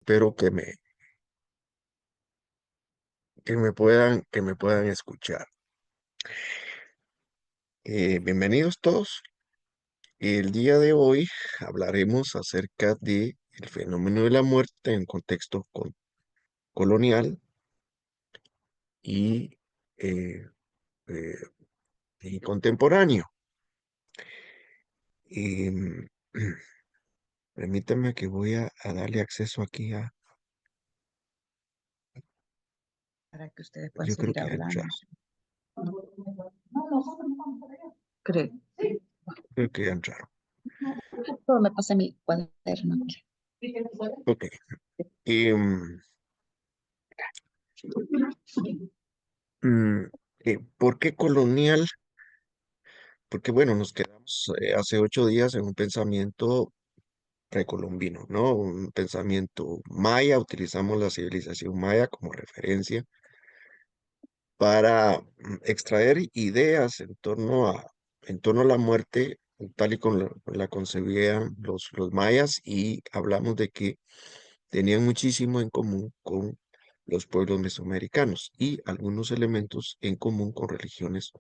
espero que me puedan escuchar. Bienvenidos todos. El día de hoy hablaremos acerca de el fenómeno de la muerte en contexto colonial y, eh, eh, y contemporáneo. Em, Permítanme que voy a darle acceso aquí para que ustedes puedan yo creo seguir que ya hablando. entraron, Creo. creo que ya entraron. Todo me pasa mi cuaderno aquí. Ok. Em, mm, ¿Por qué colonial? Porque bueno, nos quedamos hace 8 días en un pensamiento precolombino, ¿no? Un pensamiento maya, utilizamos la civilización maya como referencia para extraer ideas en torno a la muerte, tal y como la concebían los mayas, y hablamos de que tenían muchísimo en común con los pueblos mesoamericanos y algunos elementos en común con religiones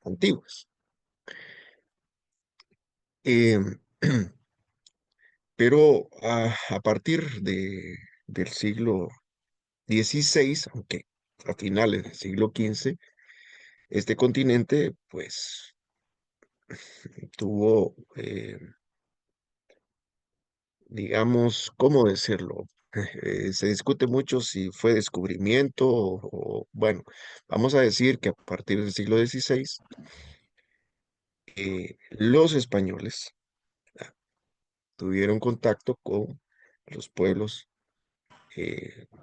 antiguas. Em, Pero a partir del siglo XVI, aunque a finales del siglo XV, este continente pues tuvo, digamos, ¿cómo decirlo? Se discute mucho si fue descubrimiento bueno, vamos a decir que a partir del siglo XVI, los españoles tuvieron contacto con los pueblos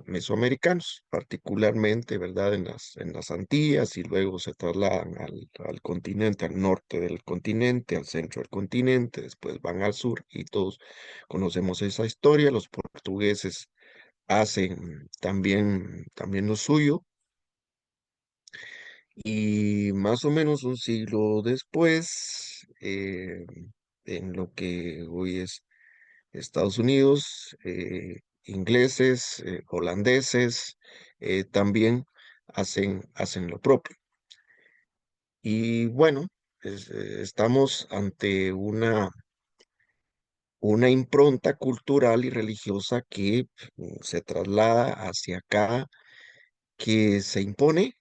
mesoamericanos, particularmente, ¿verdad? En las Antillas, y luego se trasladan al continente, al norte del continente, al centro del continente, después van al sur y todos conocemos esa historia. Los portugueses hacen también lo suyo, y más o menos un siglo después, en lo que hoy es Estados Unidos, ingleses, holandeses, también hacen lo propio. Y bueno, estamos ante una impronta cultural y religiosa que se traslada hacia acá, que se impone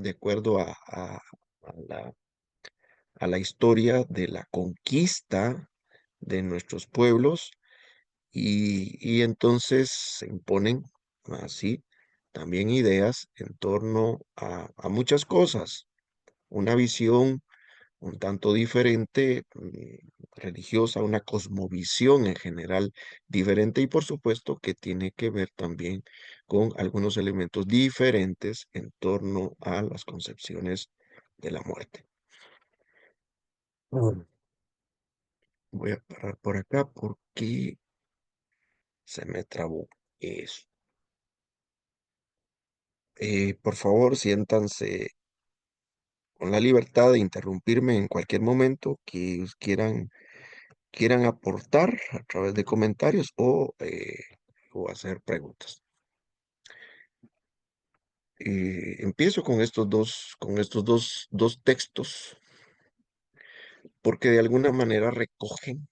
de acuerdo a la historia de la conquista de nuestros pueblos. Y entonces se imponen así también ideas en torno a muchas cosas, una visión un tanto diferente, religiosa, una cosmovisión en general diferente, y por supuesto que tiene que ver también con algunos elementos diferentes en torno a las concepciones de la muerte. Mm. Voy a parar por acá porque se me trabó eso. Por favor, siéntanse con la libertad de interrumpirme en cualquier momento que quieran aportar a través de comentarios o hacer preguntas. Empiezo con estos dos textos porque de alguna manera recogen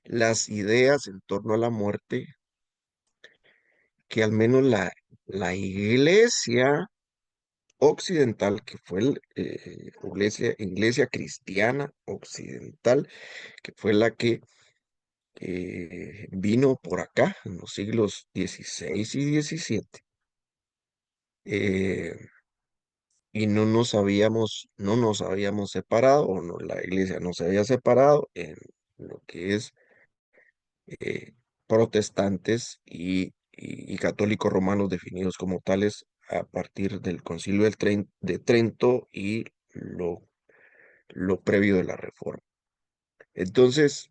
las ideas en torno a la muerte que al menos la iglesia occidental, que fue iglesia cristiana occidental, que fue la que vino por acá en los siglos XVI y XVII, eh, y no nos habíamos separado, o no, la iglesia no se había separado en lo que es eh, protestantes y católicos romanos, definidos como tales a partir del Concilio de Trento y lo previo de la Reforma. Entonces,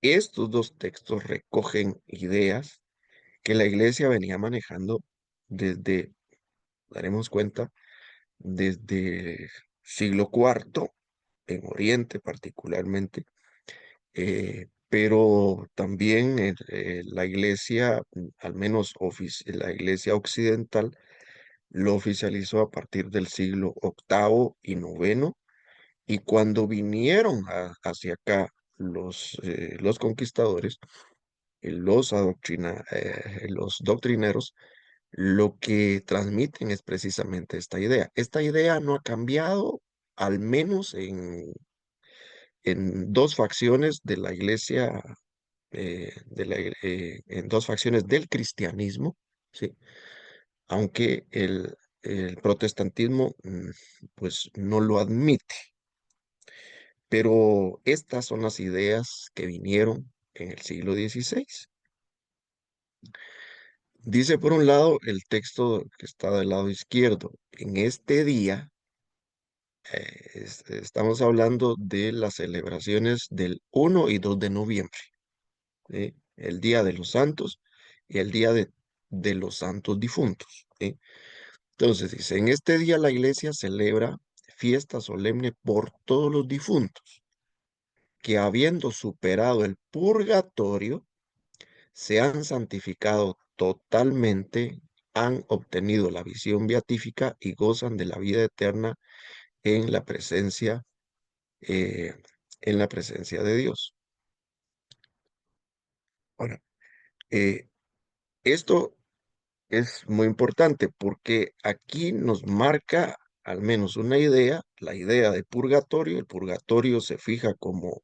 estos dos textos recogen ideas que la iglesia venía manejando desde, daremos cuenta, desde siglo IV, en Oriente particularmente, pero también la iglesia, al menos la iglesia occidental, lo oficializó a partir del siglo octavo y noveno, y cuando vinieron hacia acá los conquistadores, los doctrineros, lo que transmiten es precisamente esta idea. Esta idea no ha cambiado, al menos en dos facciones de la iglesia, en dos facciones del cristianismo, ¿sí? Aunque el protestantismo, pues no lo admite. Pero estas son las ideas que vinieron en el siglo XVI. Dice por un lado el texto que está del lado izquierdo, en este día, estamos hablando de las celebraciones del 1 y 2 de noviembre, ¿sí? El Día de los Santos y el Día de los Santos Difuntos, ¿sí? Entonces dice, en este día la iglesia celebra fiesta solemne por todos los difuntos que habiendo superado el purgatorio, se han santificado totalmente, han obtenido la visión beatífica y gozan de la vida eterna en la presencia, eh, en la presencia de Dios. Ahora, eh, esto es muy importante porque aquí nos marca al menos una idea, la idea de purgatorio. El purgatorio se fija como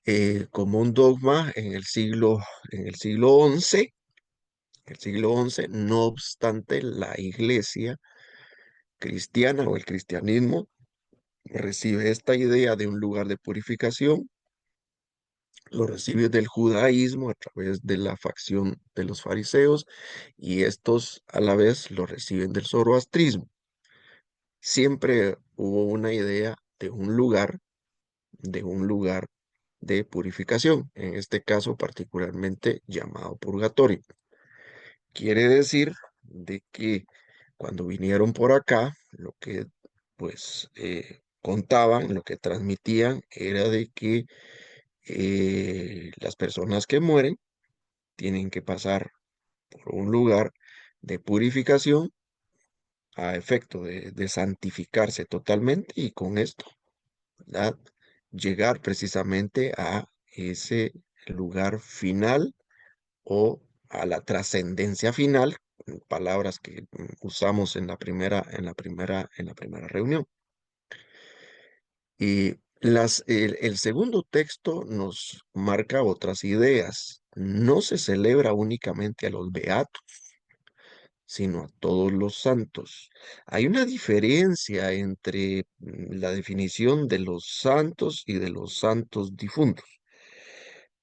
un dogma en el siglo XI. No obstante, la iglesia cristiana o el cristianismo recibe esta idea de un lugar de purificación, lo recibe del judaísmo a través de la facción de los fariseos, y estos a la vez lo reciben del zoroastrismo. Siempre hubo una idea de un lugar de purificación, en este caso particularmente llamado purgatorio. Quiere decir de que cuando vinieron por acá, lo que pues contaban, lo que transmitían era de que las personas que mueren tienen que pasar por un lugar de purificación a efecto de santificarse totalmente, y con esto, ¿verdad? Llegar precisamente a ese lugar final o a la trascendencia final, palabras que usamos en la primera reunión. Y el segundo texto nos marca otras ideas. No se celebra únicamente a los beatos, sino a todos los santos. Hay una diferencia entre la definición de los santos y de los santos difuntos.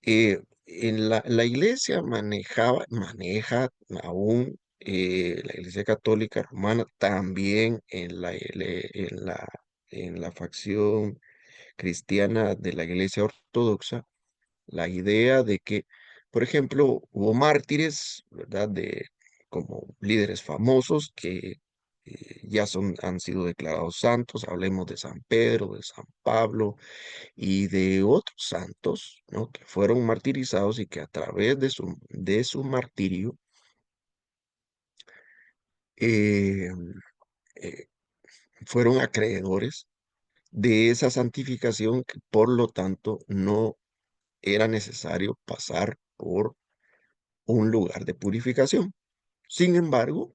En la iglesia maneja aún, la iglesia católica romana, también en la facción cristiana de la iglesia ortodoxa, la idea de que, por ejemplo, hubo mártires, ¿verdad? Como líderes famosos que ya han sido declarados santos. Hablemos de San Pedro, de San Pablo y de otros santos, ¿no? Que fueron martirizados y que a través de su martirio, eh, eh, fueron acreedores de esa santificación, que por lo tanto no era necesario pasar por un lugar de purificación. Sin embargo,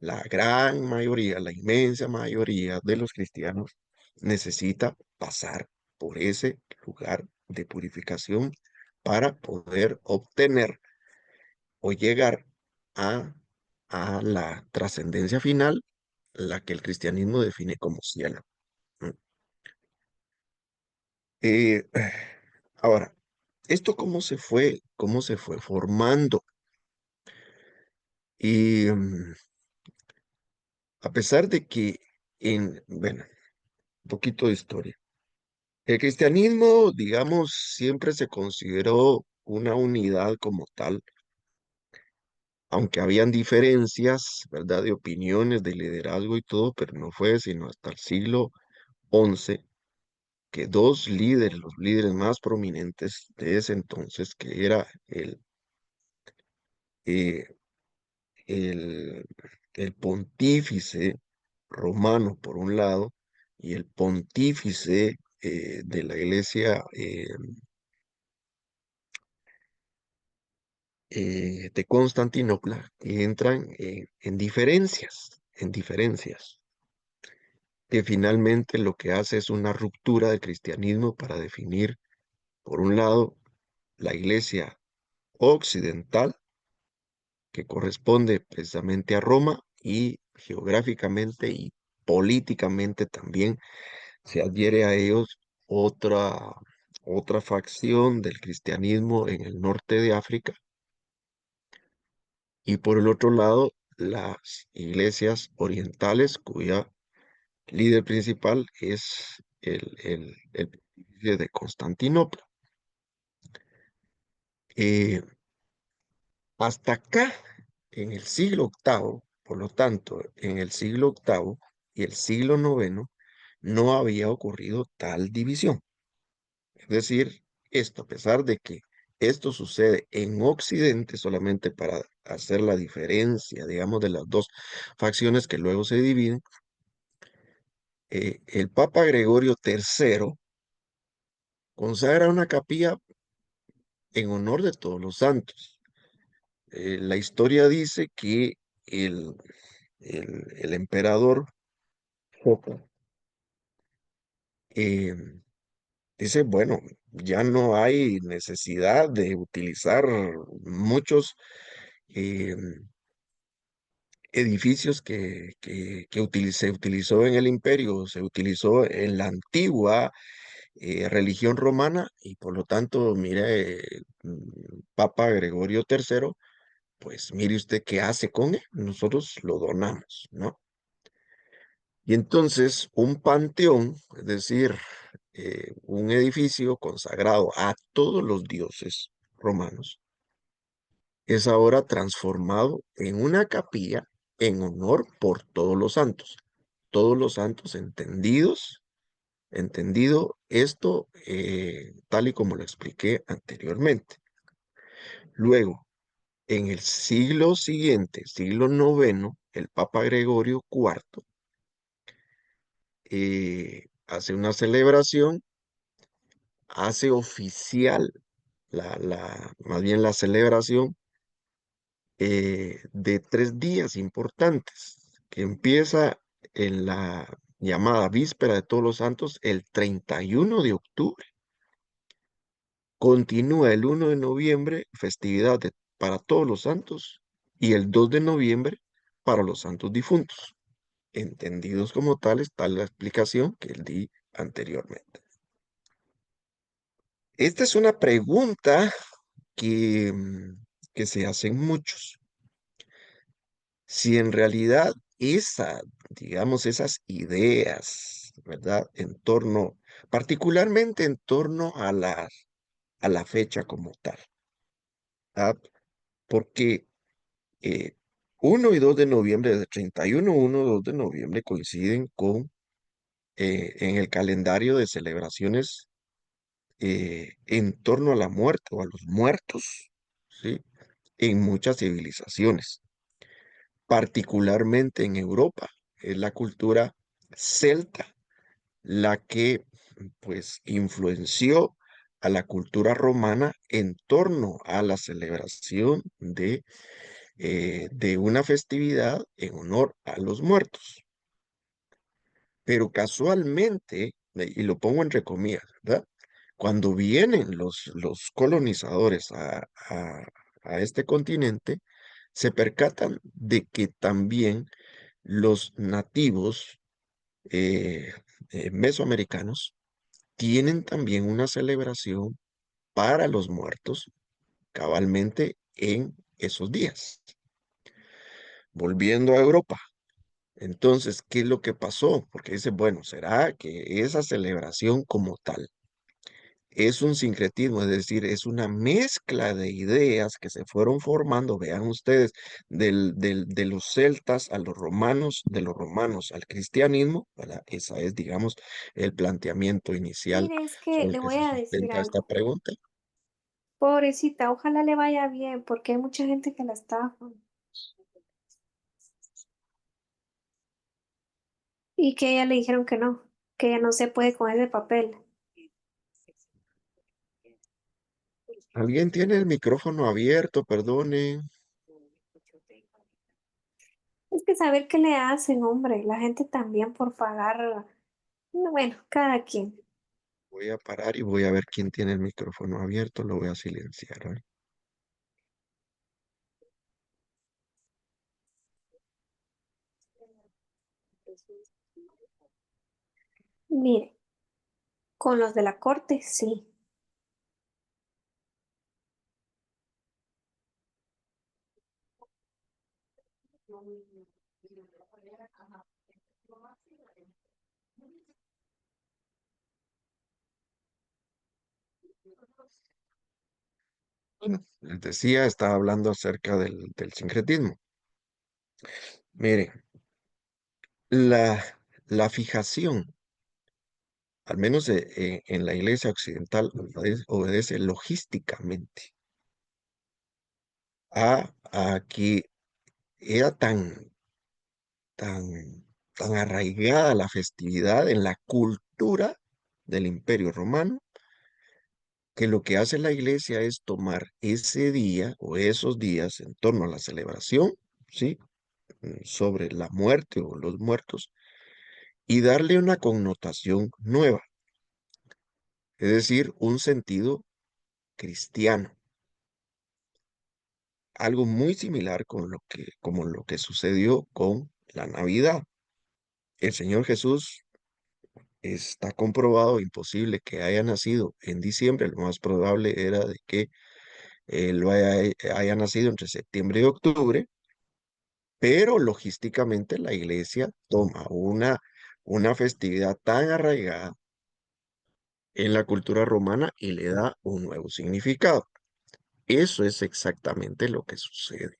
la gran mayoría, la inmensa mayoría de los cristianos necesita pasar por ese lugar de purificación para poder obtener o llegar a, a la trascendencia final, la que el cristianismo define como cielo. ¿No? Eh, ahora, ¿esto cómo se fue formando? Y a pesar de que bueno, un poquito de historia. El cristianismo, digamos, siempre se consideró una unidad como tal, aunque habían diferencias, ¿verdad? De opiniones, de liderazgo y todo, pero no fue sino hasta el siglo XI que dos líderes, los líderes más prominentes de ese entonces, que era eh, el, el pontífice romano por un lado y el pontífice de la iglesia de Constantinopla, entran en diferencias, que finalmente lo que hace es una ruptura del cristianismo para definir, por un lado, la iglesia occidental, que corresponde precisamente a Roma, y geográficamente y políticamente también se adhiere a ellos otra, otra facción del cristianismo en el norte de África, y por el otro lado, las iglesias orientales, cuya líder principal es el pontífice de Constantinopla. Eh, Hasta acá, en el siglo octavo, por lo tanto, en el siglo octavo y el siglo noveno, no había ocurrido tal división. Es decir, esto, a pesar de que esto sucede en Occidente solamente para hacer la diferencia, digamos, de las dos facciones que luego se dividen, el Papa Gregorio III consagra una capilla en honor de todos los santos. La historia dice que el, el emperador Joca eh, dice, bueno, ya no hay necesidad de utilizar muchos eh, edificios se utilizó en el imperio, se utilizó en la antigua religión romana, y por lo tanto, mire, Papa Gregorio III, pues mire usted qué hace con él, nosotros lo donamos, ¿no? Y entonces un panteón, es decir, un edificio consagrado a todos los dioses romanos, es ahora transformado en una capilla en honor por todos los santos entendido esto tal y como lo expliqué anteriormente. Luego, en el siglo siguiente, siglo noveno, el Papa Gregorio IV hace una celebración, hace oficial más bien la celebración de 3 días importantes, que empieza en la llamada Víspera de Todos los Santos el 31 de octubre. Continúa el 1 de noviembre, festividad para todos los santos, y el 2 de noviembre para los santos difuntos, entendidos como tales, tal la explicación que di anteriormente. Esta es una pregunta que, que se hacen muchos. Si en realidad digamos, esas ideas, ¿verdad? Particularmente en torno a la fecha como tal, ¿verdad? Porque eh, 1 y 2 de noviembre, de 31, 1, 2 de noviembre coinciden en el calendario de celebraciones en torno a la muerte o a los muertos, ¿sí? En muchas civilizaciones, particularmente en Europa. Es la cultura celta la que pues influenció a la cultura romana en torno a la celebración de una festividad en honor a los muertos. Pero casualmente, y lo pongo entre comillas, ¿verdad? Cuando vienen los colonizadores a este continente, se percatan de que también los nativos eh, mesoamericanos tienen también una celebración para los muertos cabalmente en esos días. Volviendo a Europa, entonces, ¿qué es lo que pasó? Porque dice, bueno, ¿será que esa celebración como tal es un sincretismo, es decir, es una mezcla de ideas que se fueron formando, vean ustedes, de los celtas a los romanos, de los romanos al cristianismo, ¿verdad? Esa es, digamos, el planteamiento inicial Mire, es que sobre el le que voy se a decir sustenta esta algo. pregunta. Pobrecita, ojalá le vaya bien, porque hay mucha gente que la estafa y que a ella le dijeron que ella no se puede con ese papel. ¿Alguien tiene el micrófono abierto? Perdone. Es que saber qué le hacen, hombre, la gente también por pagar, no, bueno, cada quien. Voy a parar y voy a ver quién tiene el micrófono abierto. Lo voy a silenciar. ¿Eh? Mire, con los de la corte, sí. Bueno, les decía, estaba hablando acerca del sincretismo. Mire, la, la fijación, al menos en la iglesia occidental, obedece logísticamente a que era tan, tan arraigada la festividad en la cultura del Imperio Romano, que lo que hace la iglesia es tomar ese día o esos días en torno a la celebración, ¿sí? Sobre la muerte o los muertos y darle una connotación nueva, es decir, un sentido cristiano, algo muy similar como lo que sucedió con la Navidad. El Señor Jesús está comprobado, imposible que haya nacido en diciembre, lo más probable era de que haya nacido entre septiembre y octubre, pero logísticamente la iglesia toma una festividad tan arraigada en la cultura romana y le da un nuevo significado. Eso es exactamente lo que sucede,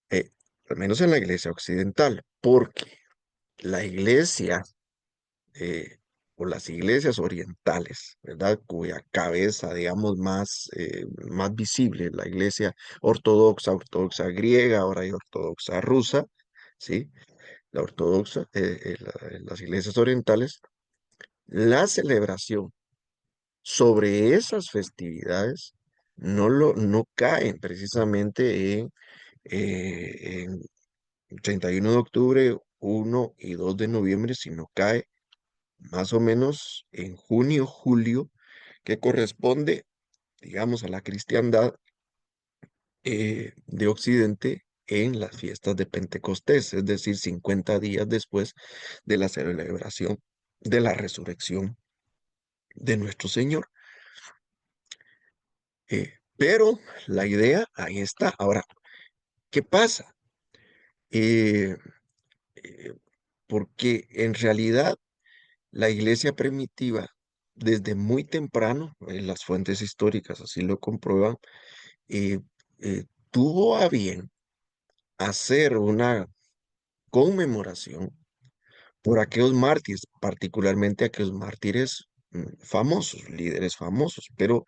eh, al menos en la iglesia occidental, porque la iglesia eh, o las iglesias orientales, ¿verdad? Cuya cabeza, digamos, más visible, la iglesia ortodoxa, ortodoxa griega, ahora hay ortodoxa rusa, ¿sí? La ortodoxa, las iglesias orientales, la celebración sobre esas festividades no caen precisamente en 31 de octubre, 1 y 2 de noviembre, sino cae más o menos en junio, julio, que corresponde, digamos, a la cristiandad de Occidente en las fiestas de Pentecostés, es decir, 50 días después de la celebración de la resurrección de nuestro Señor. Pero la idea ahí está. Ahora, ¿qué pasa? Eh, eh, Porque en realidad la iglesia primitiva, desde muy temprano, las fuentes históricas así lo comprueban, eh, tuvo a bien hacer una conmemoración por aquellos mártires, particularmente aquellos mártires famosos, líderes famosos, pero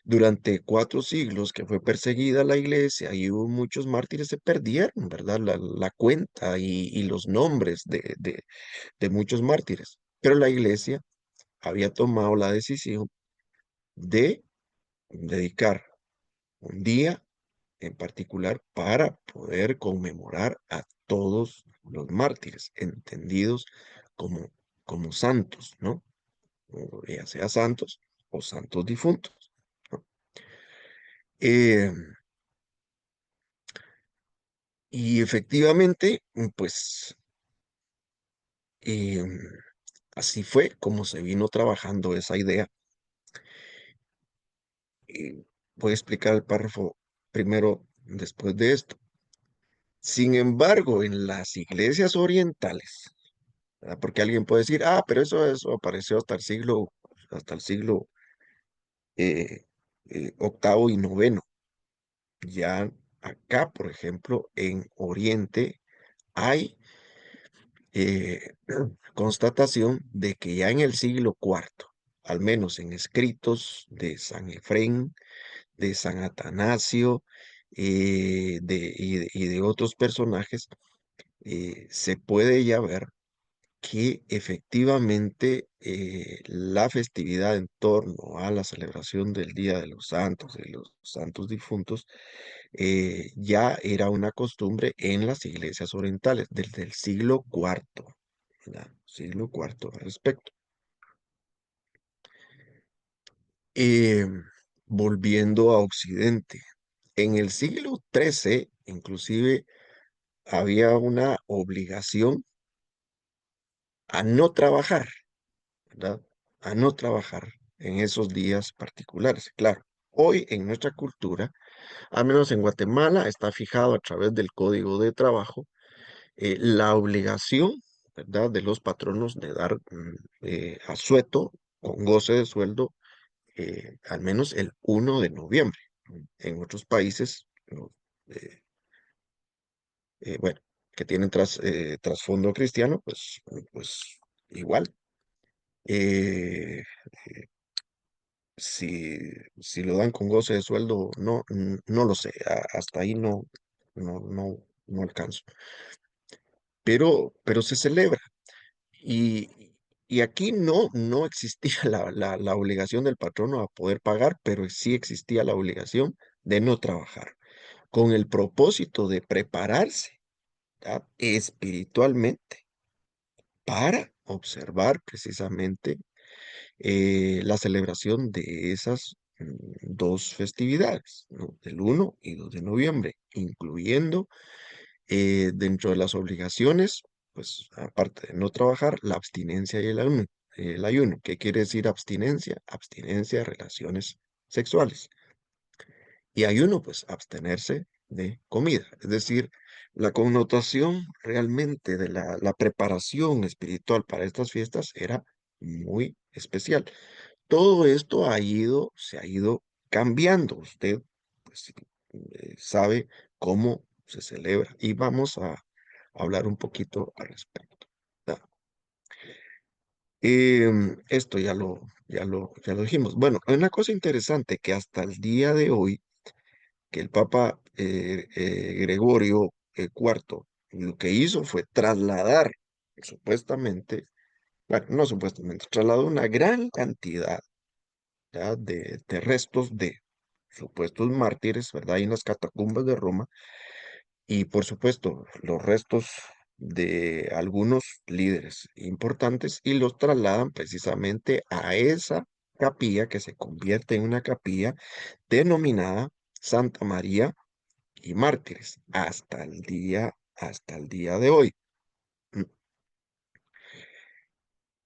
durante 4 siglos que fue perseguida la iglesia y hubo muchos mártires, se perdieron, ¿verdad? La cuenta y los nombres de muchos mártires. Pero la iglesia había tomado la decisión de dedicar un día en particular para poder conmemorar a todos los mártires, entendidos como, como santos, ¿no? O ya sea santos o santos difuntos, ¿no? Eh, y efectivamente, pues eh, así fue como se vino trabajando esa idea. Voy a explicar el párrafo primero después de esto. Sin embargo, en las iglesias orientales, ¿verdad? Porque alguien puede decir, pero eso apareció hasta el siglo hasta el siglo eh, octavo y noveno. Ya acá, por ejemplo, en Oriente hay constatación de que ya en el siglo cuarto, al menos en escritos de San Efrén, de San Atanasio y de otros personajes, se puede ya ver que efectivamente la festividad en torno a la celebración del Día de los Santos, de los Santos Difuntos, ya era una costumbre en las iglesias orientales desde el siglo cuarto, ¿verdad? Siglo cuarto al respecto. Eh, Volviendo a Occidente, en el siglo XIII, inclusive, había una obligación a no trabajar, ¿verdad? A no trabajar en esos días particulares. Claro, hoy en nuestra cultura, al menos en Guatemala, está fijado a través del Código de Trabajo la obligación, ¿verdad?, de los patronos de dar asueto con goce de sueldo al menos el 1 de noviembre. En otros países, eh, bueno, que tienen trasfondo cristiano, pues igual. Eh, si, si lo dan con goce de sueldo, no, no lo sé, hasta ahí no alcanzo. Pero se celebra. Y, y aquí no existía la obligación del patrono a poder pagar, pero sí existía la obligación de no trabajar, con el propósito de prepararse, ¿verdad?, espiritualmente para observar precisamente la celebración de esas dos festividades, ¿no?, del 1 y 2 de noviembre, incluyendo dentro de las obligaciones, pues aparte de no trabajar, la abstinencia y el ayuno. El ayuno, ¿qué quiere decir abstinencia? Abstinencia de relaciones sexuales. Y ayuno, pues abstenerse de comida. Es decir, la connotación realmente de la preparación espiritual para estas fiestas era muy especial. Todo esto se ha ido cambiando. Usted, pues, sabe cómo se celebra y vamos a hablar un poquito al respecto. ¿Verdad? Esto ya lo dijimos. Bueno, hay una cosa interesante que hasta el día de hoy, que el Papa Gregorio cuarto lo que hizo fue trasladar, supuestamente, bueno, no supuestamente, trasladó una gran cantidad, ¿ya?, de restos de supuestos mártires, ¿verdad?, en las catacumbas de Roma, y por supuesto los restos de algunos líderes importantes y los trasladan precisamente a esa capilla que se convierte en una capilla denominada Santa María y Mártires hasta el día de hoy. Mm,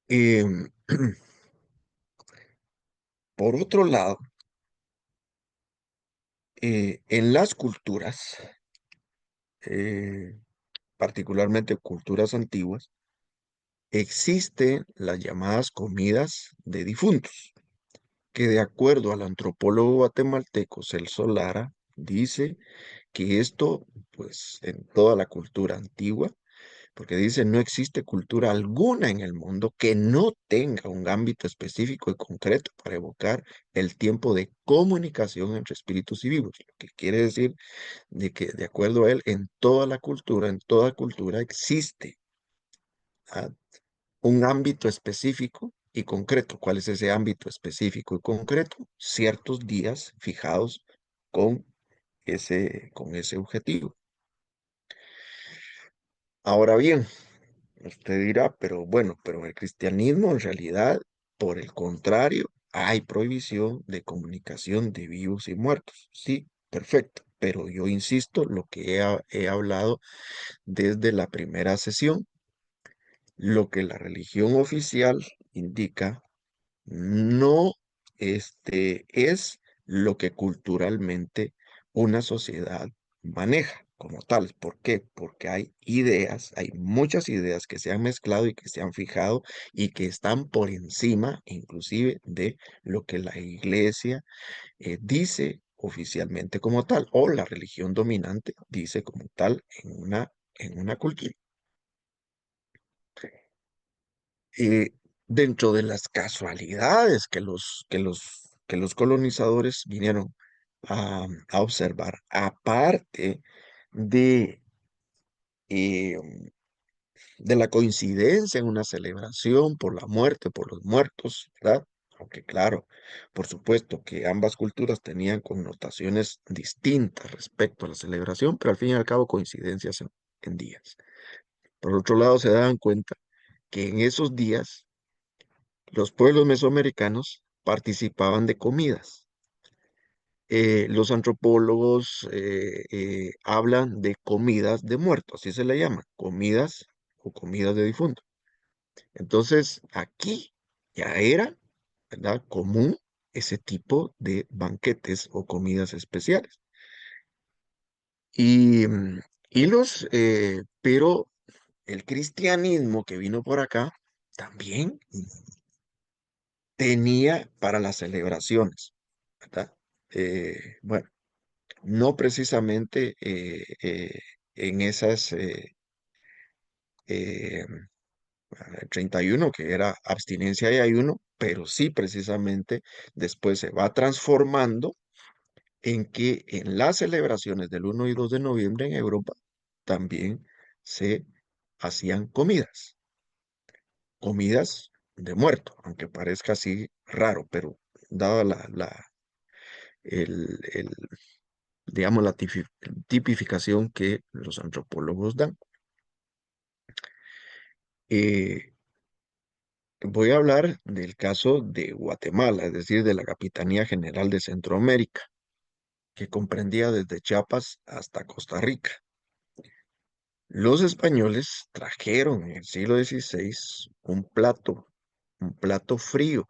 em, por otro lado, en las culturas, eh, particularmente culturas antiguas, existen las llamadas comidas de difuntos, que de acuerdo al antropólogo guatemalteco Celso Lara, dice que esto, pues en toda la cultura antigua, porque dice no existe cultura alguna en el mundo que no tenga un ámbito específico y concreto para evocar el tiempo de comunicación entre espíritus y vivos, lo que quiere decir de que de acuerdo a él, en toda cultura existe ah, un ámbito específico y concreto. ¿Cuál es ese ámbito específico y concreto? Ciertos días fijados con con ese objetivo. Ahora bien, usted dirá, pero bueno, pero en el cristianismo en realidad, por el contrario, hay prohibición de comunicación de vivos y muertos. Sí, perfecto. Pero yo insisto, lo que he hablado desde la primera sesión, lo que la religión oficial indica no es lo que culturalmente una sociedad maneja. como tal. ¿Por qué? Porque hay ideas, hay muchas ideas que se han mezclado y que se han fijado y que están por encima, inclusive, de lo que la iglesia dice oficialmente como tal, o la religión dominante dice como tal en una cultura. Eh, Dentro de las casualidades que los colonizadores vinieron a observar, aparte de, eh, de la coincidencia en una celebración por la muerte, por los muertos, ¿verdad? Aunque claro, por supuesto que ambas culturas tenían connotaciones distintas respecto a la celebración, pero al fin y al cabo coincidencias en días. Por otro lado, se daban cuenta que en esos días los pueblos mesoamericanos participaban de comidas. Los antropólogos hablan de comidas de muertos, así se le llama, comidas o comidas de difuntos. Entonces, aquí ya era, ¿verdad?, común ese tipo de banquetes o comidas especiales. Y, pero el cristianismo que vino por acá también tenía para las celebraciones, ¿verdad? Bueno, no precisamente en esas eh, 31, que era abstinencia y ayuno, pero sí precisamente después se va transformando en que en las celebraciones del 1 y 2 de noviembre en Europa también se hacían comidas de muerto, aunque parezca así raro, pero dada el, digamos, la tipificación que los antropólogos dan. Eh, Voy a hablar del caso de Guatemala, es decir, de la Capitanía General de Centroamérica, que comprendía desde Chiapas hasta Costa Rica. Los españoles trajeron en el siglo XVI un plato frío.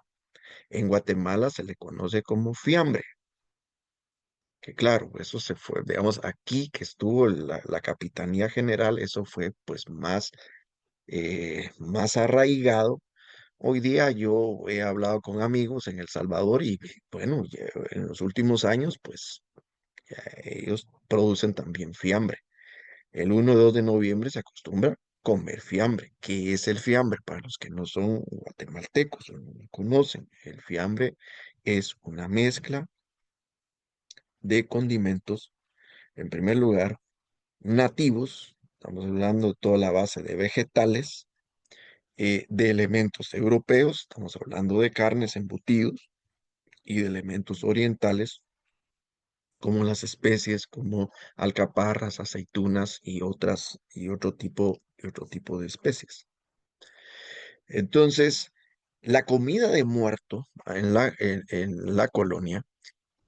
En Guatemala se le conoce como fiambre, que claro, eso se fue, digamos, aquí que estuvo la Capitanía General, eso fue pues más arraigado. Hoy día yo he hablado con amigos en El Salvador y bueno, en los últimos años pues ya ellos producen también fiambre. El 1 y 2 de noviembre se acostumbra comer fiambre. ¿Qué es el fiambre? Para los que no son guatemaltecos o no lo conocen, el fiambre es una mezcla de condimentos, en primer lugar, nativos. Estamos hablando de toda la base de vegetales, de elementos europeos, estamos hablando de carnes, embutidos, y de elementos orientales, como las especies, como alcaparras, aceitunas y otro tipo de especies. Entonces, la comida de muerto en la colonia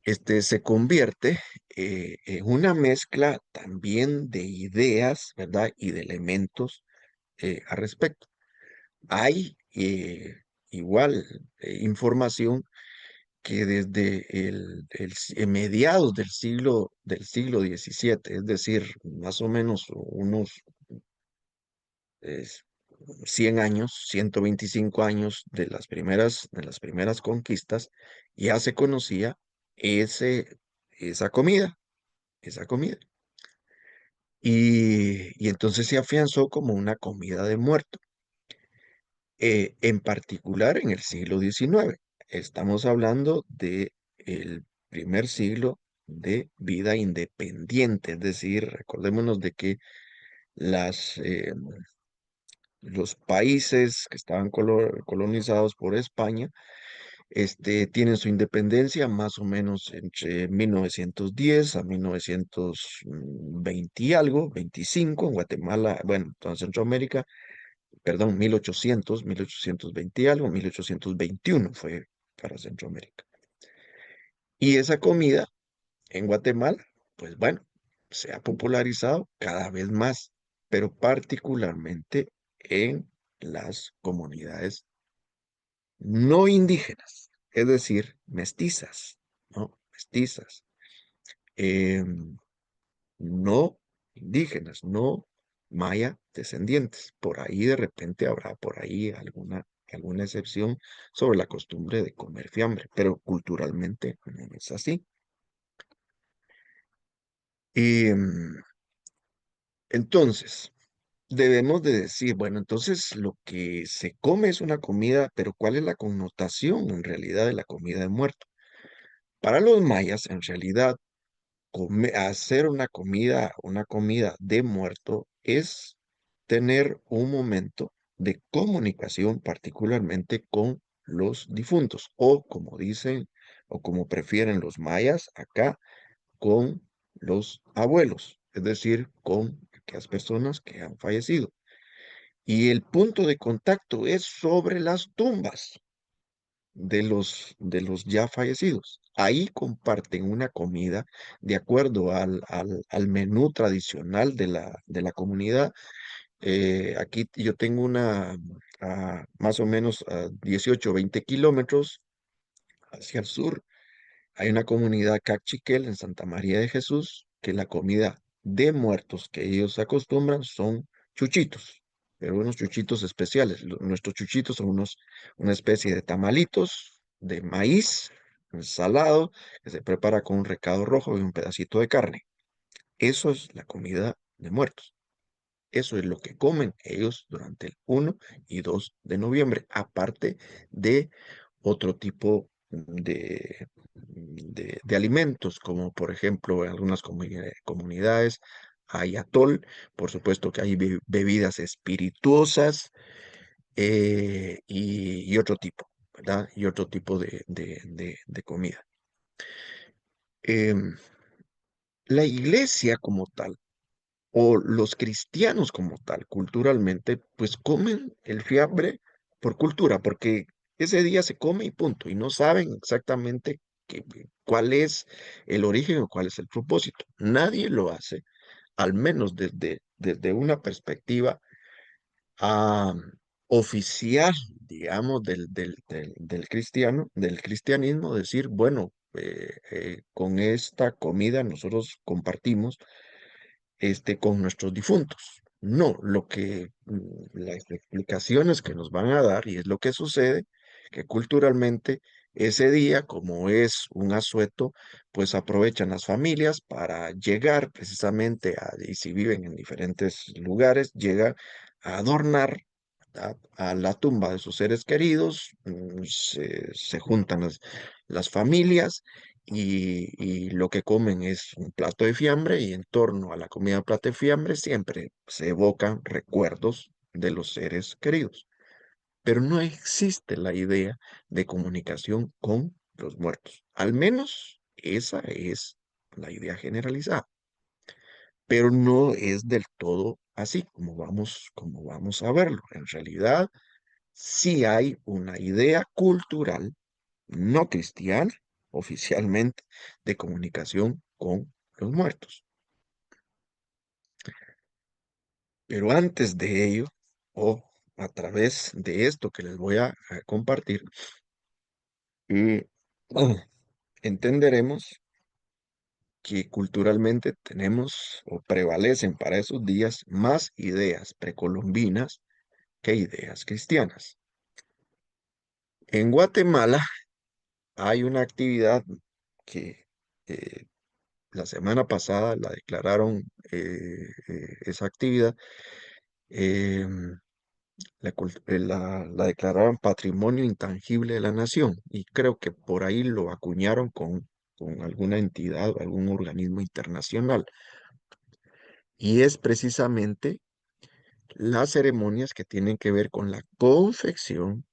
se convierte en una mezcla también de ideas, ¿verdad? Y de elementos al respecto. Hay igual información que desde mediados del siglo XVII, es decir, más o menos unos es, 100 años, 125 años de las primeras conquistas, ya se conocía ese, esa comida, esa comida. Y entonces se afianzó como una comida de muerto, en particular en el siglo XIX. Estamos hablando de el primer siglo de vida independiente, es decir, recordémonos de que las, los países que estaban colonizados por España, tienen su independencia más o menos entre 1910 a 1920 y algo, 25 en Guatemala, bueno, en Centroamérica, perdón, 1820 y algo, 1821 fue para Centroamérica. Y esa comida en Guatemala, pues bueno, se ha popularizado cada vez más, pero particularmente en las comunidades no indígenas, es decir, mestizas, ¿no? Mestizas. No indígenas, no maya descendientes. Por ahí de repente habrá por ahí alguna excepción sobre la costumbre de comer fiambre, pero culturalmente no es así. Y entonces, debemos de decir, bueno, entonces lo que se come es una comida, pero ¿cuál es la connotación en realidad de la comida de muerto? Para los mayas, en realidad, hacer una comida de muerto es tener un momento de comunicación, particularmente con los difuntos, o como dicen, o como prefieren los mayas acá, con los abuelos, es decir, con aquellas personas que han fallecido. Y el punto de contacto es sobre las tumbas de los ya fallecidos. Ahí comparten una comida de acuerdo al menú tradicional de la comunidad. Aquí yo tengo más o menos a 18 o 20 kilómetros hacia el sur. Hay una comunidad cachiquel en Santa María de Jesús que la comida de muertos que ellos acostumbran son chuchitos, pero unos chuchitos especiales. Nuestros chuchitos son una especie de tamalitos de maíz salado que se prepara con un recado rojo y un pedacito de carne. Eso es la comida de muertos. Eso es lo que comen ellos durante el 1 y 2 de noviembre, aparte de otro tipo de alimentos, como por ejemplo en algunas comunidades hay atol, por supuesto que hay bebidas espirituosas y otro tipo, ¿verdad? Y otro tipo de comida. Em, la iglesia como tal o los cristianos como tal, culturalmente, pues comen el fiambre por cultura, porque ese día se come y punto, y no saben exactamente cuál es el origen o cuál es el propósito. Nadie lo hace, al menos desde una perspectiva ah, oficial, digamos, del cristianismo, decir, bueno, con esta comida nosotros compartimos con nuestros difuntos. No, las explicaciones que nos van a dar, y es lo que sucede, que culturalmente ese día, como es un asueto, pues aprovechan las familias para llegar precisamente y si viven en diferentes lugares, llegan a adornar, ¿verdad?, a la tumba de sus seres queridos, se juntan las familias y lo que comen es un plato de fiambre y en torno a la comida plato de fiambre siempre se evocan recuerdos de los seres queridos. Pero no existe la idea de comunicación con los muertos. Al menos esa es la idea generalizada. Pero no es del todo así como vamos a verlo. En realidad, sí hay una idea cultural no cristiana, oficialmente, de comunicación con los muertos. Pero antes de ello, o a través de esto que les voy a compartir, eh, entenderemos que culturalmente tenemos o prevalecen para esos días más ideas precolombinas que ideas cristianas. En Guatemala hay una actividad que eh, la semana pasada la declararon, esa actividad, em, la declararon Patrimonio Intangible de la Nación y creo que por ahí lo acuñaron con alguna entidad o algún organismo internacional. Y es precisamente las ceremonias que tienen que ver con la confección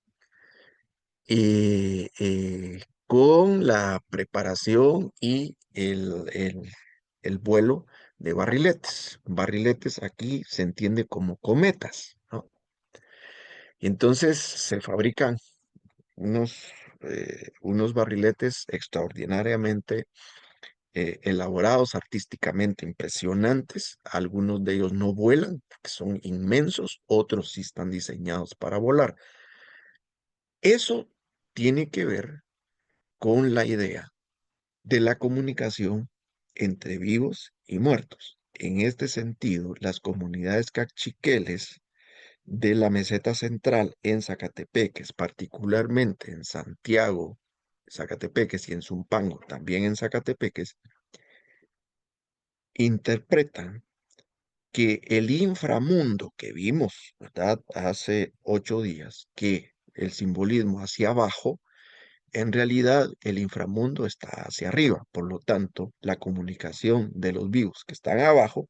con la preparación y el vuelo de barriletes. Barriletes aquí se entiende como cometas, ¿no? Y entonces se fabrican unos barriletes extraordinariamente elaborados artísticamente, impresionantes. Algunos de ellos no vuelan, porque son inmensos, otros sí están diseñados para volar. Eso tiene que ver con la idea de la comunicación entre vivos y muertos. en este sentido, las comunidades cachiqueles de la meseta central en Zacatepeques, particularmente en Santiago, Zacatepeques y en Zumpango, también en Zacatepeques, interpretan que el inframundo que vimos, ¿verdad? Hace 8 días, que el simbolismo hacia abajo, en realidad el inframundo está hacia arriba. Por lo tanto, la comunicación de los vivos que están abajo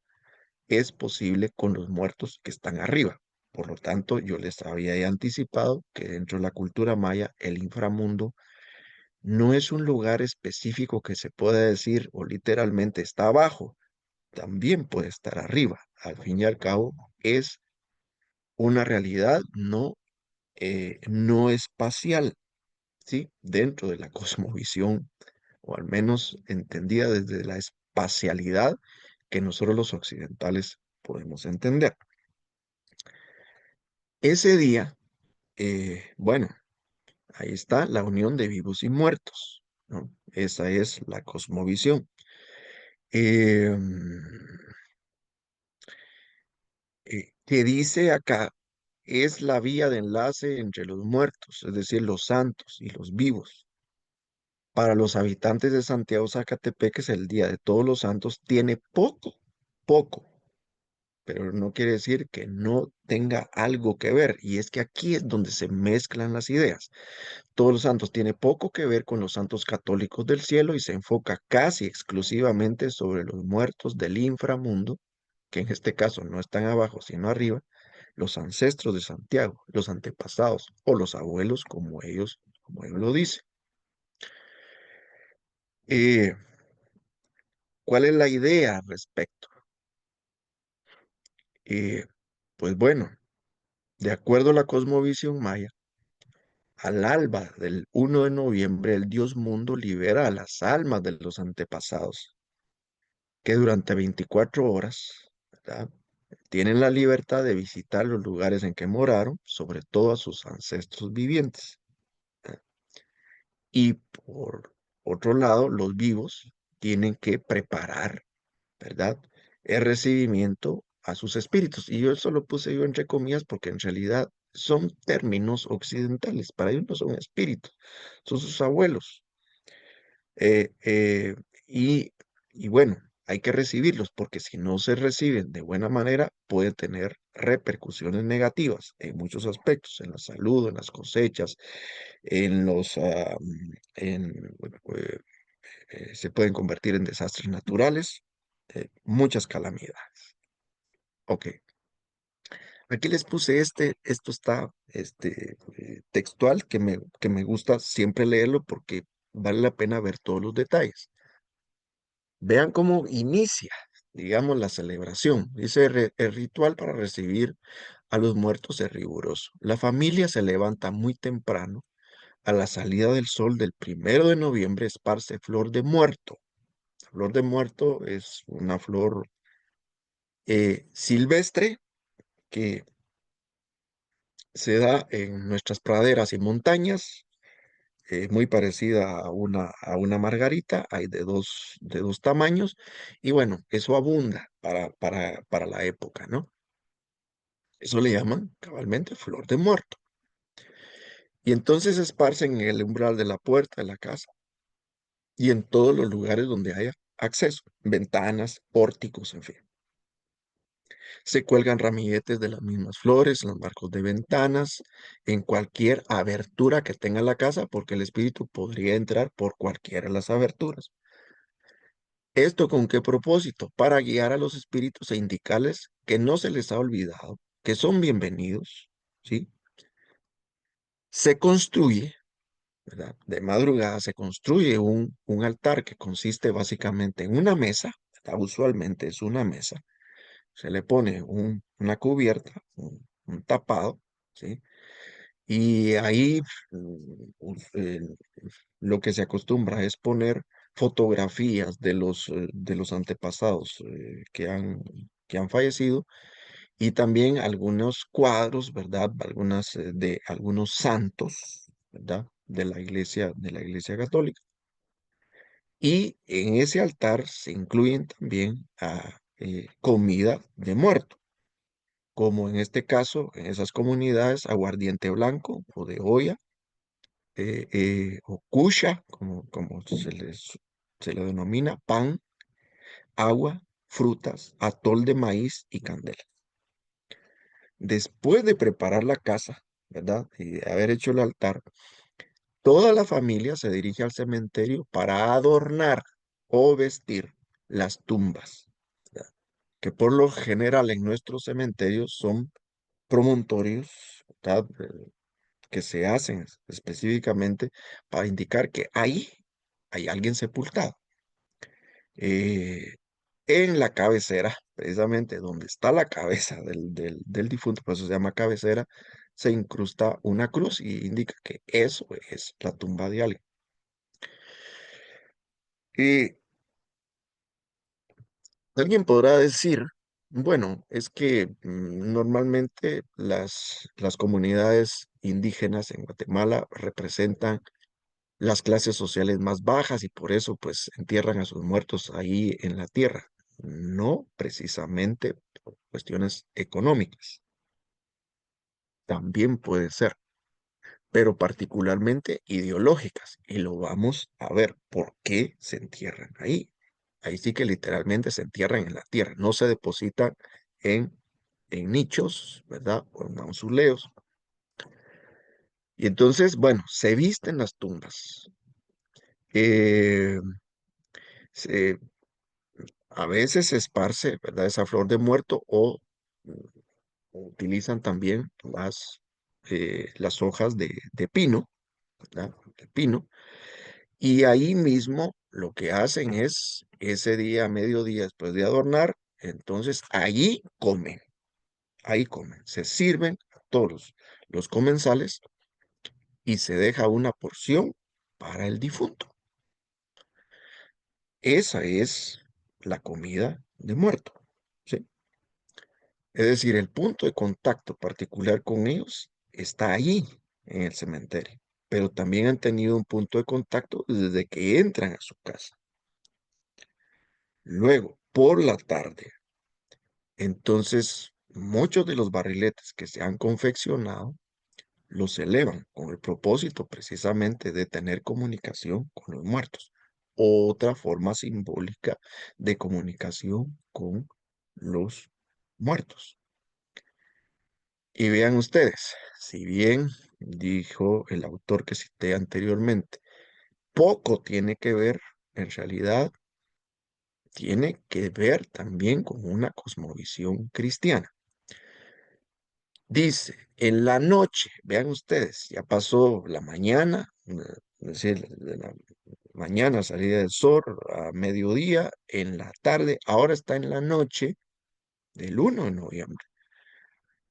es posible con los muertos que están arriba. Por lo tanto, yo les había ya anticipado que dentro de la cultura maya, el inframundo no es un lugar específico que se pueda decir o literalmente está abajo, también puede estar arriba. Al fin y al cabo, es una realidad no espacial, ¿sí? Dentro de la cosmovisión, o al menos entendida desde la espacialidad que nosotros los occidentales podemos entender. Ese día, bueno, ahí está la unión de vivos y muertos, ¿no? Esa es la cosmovisión. Que dice acá, es la vía de enlace entre los muertos, es decir, los santos y los vivos. Para los habitantes de Santiago Zacatepeques, el Día de Todos los Santos tiene poco, pero no quiere decir que no tenga algo que ver. Y es que aquí es donde se mezclan las ideas. Todos los Santos tiene poco que ver con los santos católicos del cielo y se enfoca casi exclusivamente sobre los muertos del inframundo, que en este caso no están abajo, sino arriba, los ancestros de Santiago, los antepasados o los abuelos, como ellos lo dicen. Eh, ¿Cuál es la idea al respecto? Eh, pues bueno, de acuerdo a la cosmovisión maya, al alba del 1 de noviembre, el dios mundo libera a las almas de los antepasados, que durante 24 horas, ¿verdad? Tienen la libertad de visitar los lugares en que moraron, sobre todo a sus ancestros vivientes. Y por otro lado, los vivos tienen que preparar, ¿verdad? El recibimiento a sus espíritus. Y yo eso lo puse yo entre comillas porque en realidad son términos occidentales. Para ellos no son espíritus, son sus abuelos. Eh, eh, y, y bueno, hay que recibirlos porque si no se reciben de buena manera, puede tener repercusiones negativas en muchos aspectos, en la salud, en las cosechas, en los, bueno, se pueden convertir en desastres naturales, muchas calamidades. Ok, aquí les puse esto está textual que me gusta siempre leerlo porque vale la pena ver todos los detalles. Vean cómo inicia, digamos, la celebración. Dice, el ritual para recibir a los muertos es riguroso. La familia se levanta muy temprano. A la salida del sol del 1 de noviembre esparce flor de muerto. Flor de muerto es una flor silvestre que se da en nuestras praderas y montañas, muy parecida a una margarita, hay de dos tamaños, y bueno, eso abunda para la época, ¿no? Eso le llaman cabalmente flor de muerto. Y entonces se esparcen en el umbral de la puerta de la casa y en todos los lugares donde haya acceso, ventanas, pórticos, en fin. Se cuelgan ramilletes de las mismas flores, en los marcos de ventanas, en cualquier abertura que tenga la casa, porque el espíritu podría entrar por cualquiera de las aberturas. ¿Esto con qué propósito? Para guiar a los espíritus e indicarles que no se les ha olvidado, que son bienvenidos, ¿sí? Se construye, ¿verdad? De madrugada se construye un altar que consiste básicamente en una mesa, ¿verdad? Usualmente es una mesa. Se le pone una cubierta, un tapado, ¿sí? Y ahí lo que se acostumbra es poner fotografías de los antepasados que han fallecido y también algunos cuadros, ¿verdad? De algunos santos, ¿verdad? De la iglesia católica. Y en ese altar se incluyen también comida de muerto, como en este caso, en esas comunidades, aguardiente blanco o de olla, o cucha, como se le denomina, pan, agua, frutas, atol de maíz y candela. Después de preparar la casa, ¿verdad? Y de haber hecho el altar, toda la familia se dirige al cementerio para adornar o vestir las tumbas, ¿verdad? Que por lo general en nuestros cementerios son promontorios, ¿verdad? Que se hacen específicamente para indicar que ahí hay alguien sepultado. Eh, en la cabecera, precisamente donde está la cabeza del difunto, por eso se llama cabecera, se incrusta una cruz y indica que eso es la tumba de alguien. Y alguien podrá decir, bueno, es que normalmente las comunidades indígenas en Guatemala representan las clases sociales más bajas y por eso pues entierran a sus muertos ahí en la tierra. No precisamente por cuestiones económicas, también puede ser, pero particularmente ideológicas. Y lo vamos a ver por qué se entierran ahí. Ahí sí que literalmente se entierran en la tierra, no se depositan en, en nichos, ¿verdad? O en mausoleos. Y entonces, bueno, se visten las tumbas. Eh, se, a veces se esparce, ¿verdad? Esa flor de muerto o mm, utilizan también las hojas de pino, ¿verdad? De pino. Y ahí mismo lo que hacen es, ese día, mediodía, después de adornar, entonces ahí comen, se sirven a todos los comensales y se deja una porción para el difunto. Esa es la comida de muerto, ¿sí? Es decir, el punto de contacto particular con ellos está allí, en el cementerio, pero también han tenido un punto de contacto desde que entran a su casa. Luego, por la tarde, entonces, muchos de los barriletes que se han confeccionado los elevan con el propósito precisamente de tener comunicación con los muertos. Otra forma simbólica de comunicación con los muertos. Y vean ustedes, si bien dijo el autor que cité anteriormente, poco tiene que ver, en realidad tiene que ver también con una cosmovisión cristiana. Dice, en la noche, vean ustedes, ya pasó la mañana, es decir, de la mañana salida del sol a mediodía, en la tarde, ahora está en la noche del 1 de noviembre.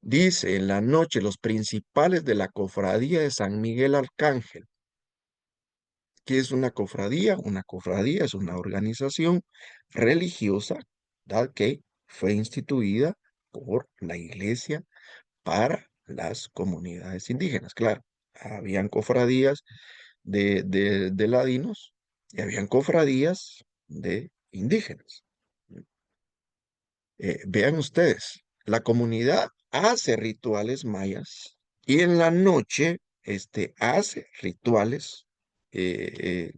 Dice, en la noche los principales de la cofradía de San Miguel Arcángel. ¿Qué es una cofradía? Una cofradía es una organización religiosa, ¿verdad? Que fue instituida por la iglesia para las comunidades indígenas. Claro, habían cofradías de ladinos y habían cofradías de indígenas. Vean ustedes, la comunidad hace rituales mayas y en la noche hace rituales, eh, eh,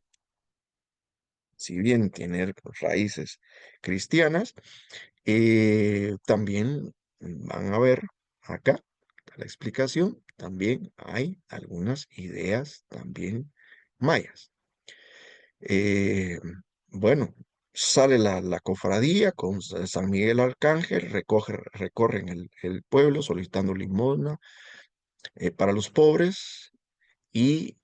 si bien tiene raíces cristianas, también van a ver acá la explicación, también hay algunas ideas también mayas. Eh, bueno, sale la cofradía con San Miguel Arcángel, recorren el pueblo solicitando limosna para los pobres y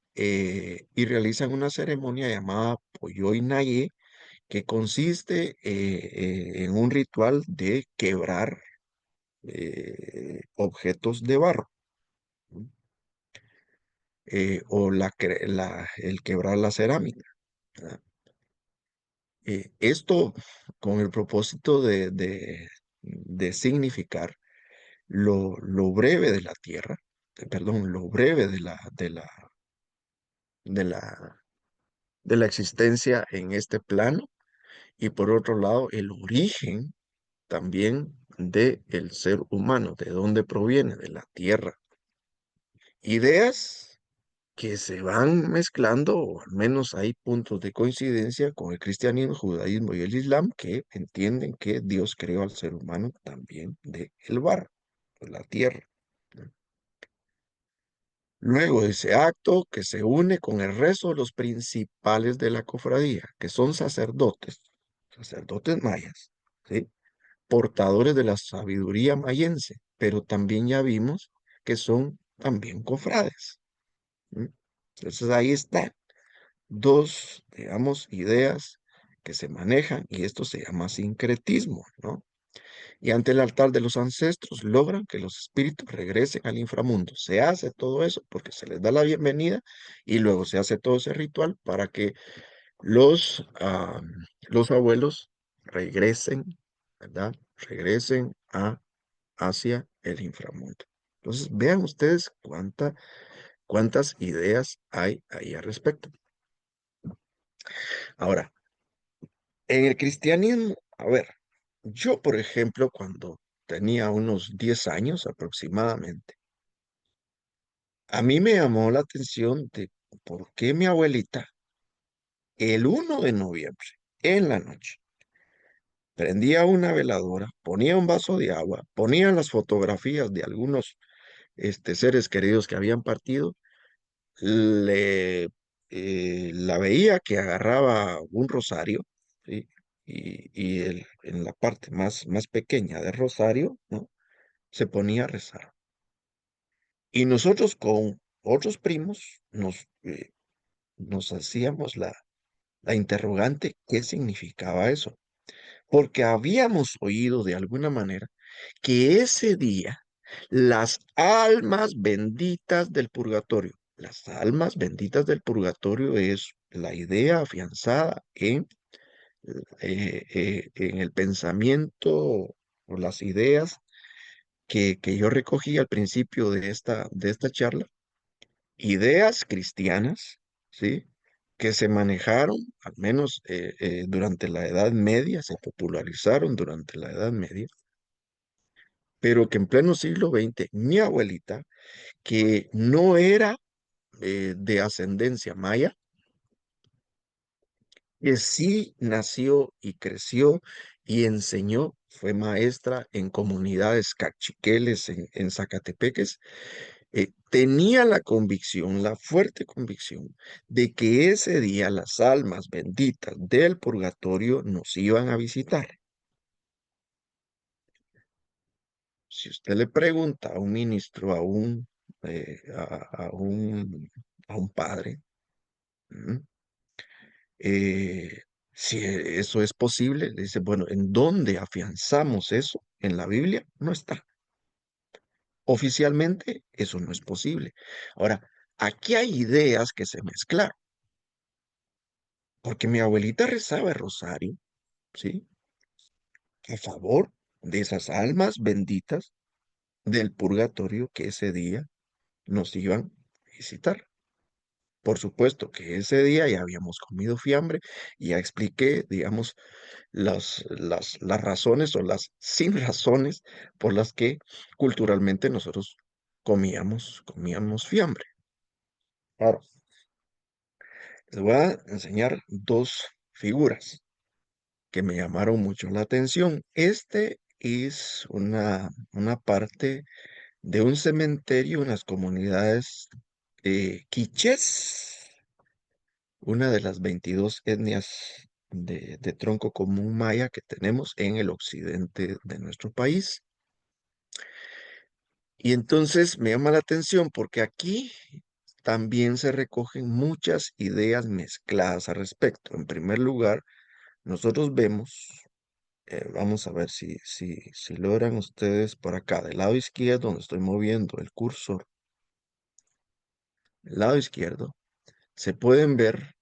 realizan una ceremonia llamada Poyoy Naye, que consiste en un ritual de quebrar objetos de barro, ¿no? O el quebrar la cerámica, ¿verdad? Esto con el propósito de significar lo breve de la tierra, perdón, lo breve de la, de la existencia en este plano, y por otro lado, el origen también de el ser humano, de dónde proviene, de la tierra. Ideas que se van mezclando, o al menos hay puntos de coincidencia con el cristianismo, el judaísmo y el islam, que entienden que Dios creó al ser humano también de el barro, de la tierra. Luego de ese acto que se une con el resto de los principales de la cofradía, que son sacerdotes, sacerdotes mayas, ¿sí? Portadores de la sabiduría mayense, pero también ya vimos que son también cofrades. ¿Sí? Entonces ahí está dos, digamos, ideas que se manejan y esto se llama sincretismo, ¿no? Y ante el altar de los ancestros logran que los espíritus regresen al inframundo. Se hace todo eso porque se les da la bienvenida y luego se hace todo ese ritual para que los abuelos regresen, ¿verdad? Regresen hacia el inframundo. Entonces, vean ustedes cuántas ideas hay ahí al respecto. Ahora, en el cristianismo, a ver, yo, por ejemplo, cuando tenía unos 10 años aproximadamente, a mí me llamó la atención de por qué mi abuelita, el 1 de noviembre, en la noche, prendía una veladora, ponía un vaso de agua, ponía las fotografías de algunos seres queridos que habían partido, le, la veía que agarraba un rosario, ¿sí? En la parte más pequeña del rosario, ¿no? Se ponía a rezar. Y nosotros con otros primos nos hacíamos la interrogante, ¿qué significaba eso? Porque habíamos oído de alguna manera que ese día las almas benditas del purgatorio, las almas benditas del purgatorio es la idea afianzada en el pensamiento o las ideas que yo recogí al principio de esta charla, ideas cristianas, ¿sí? Que se manejaron, al menos durante la Edad Media, se popularizaron durante la Edad Media, pero que en pleno siglo XX, mi abuelita, que no era de ascendencia maya, que sí nació y creció y enseñó, fue maestra en comunidades cachiqueles en Zacatepeques, tenía la convicción, la fuerte convicción, de que ese día las almas benditas del purgatorio nos iban a visitar. Si usted le pregunta a un ministro, a un padre, ¿m? Eh, si eso es posible, le dice, bueno, ¿en dónde afianzamos eso? En la Biblia no está. Oficialmente eso no es posible. Ahora, aquí hay ideas que se mezclan, porque mi abuelita rezaba el rosario, ¿sí? A favor de esas almas benditas del purgatorio que ese día nos iban a visitar. Por supuesto que ese día ya habíamos comido fiambre y ya expliqué, digamos, las razones o las sin razones por las que culturalmente nosotros comíamos fiambre. Ahora, les voy a enseñar dos figuras que me llamaron mucho la atención. Este es una parte de un cementerio en las comunidades quichés, una de las 22 etnias de tronco común maya que tenemos en el occidente de nuestro país. Y entonces me llama la atención porque aquí también se recogen muchas ideas mezcladas al respecto. En primer lugar, nosotros vemos, vamos a ver si logran ustedes por acá, del lado izquierdo, donde estoy moviendo el cursor, del lado izquierdo, se pueden ver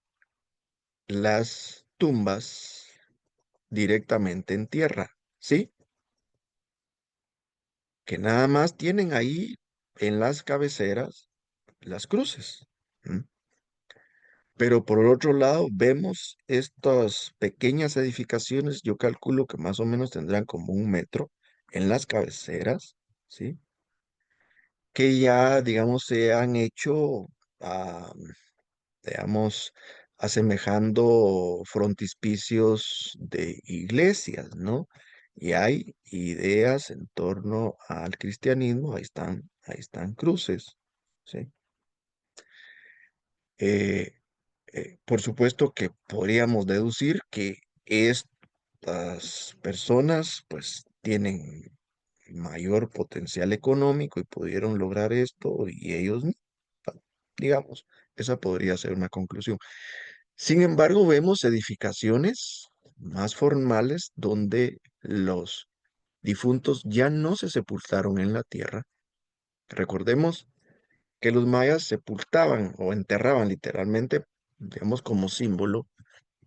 las tumbas directamente en tierra, ¿sí? Que nada más tienen ahí en las cabeceras las cruces. ¿M? Pero por el otro lado, vemos estas pequeñas edificaciones, yo calculo que más o menos tendrán como 1 metro en las cabeceras, ¿sí? Que ya, digamos, se han hecho, ah, digamos, asemejando frontispicios de iglesias, ¿no? Y hay ideas en torno al cristianismo, ahí están cruces, ¿sí? Eh, por supuesto que podríamos deducir que estas personas pues tienen mayor potencial económico y pudieron lograr esto y ellos no. Digamos, esa podría ser una conclusión. Sin embargo, vemos edificaciones más formales donde los difuntos ya no se sepultaron en la tierra. Recordemos que los mayas sepultaban o enterraban literalmente, digamos, como símbolo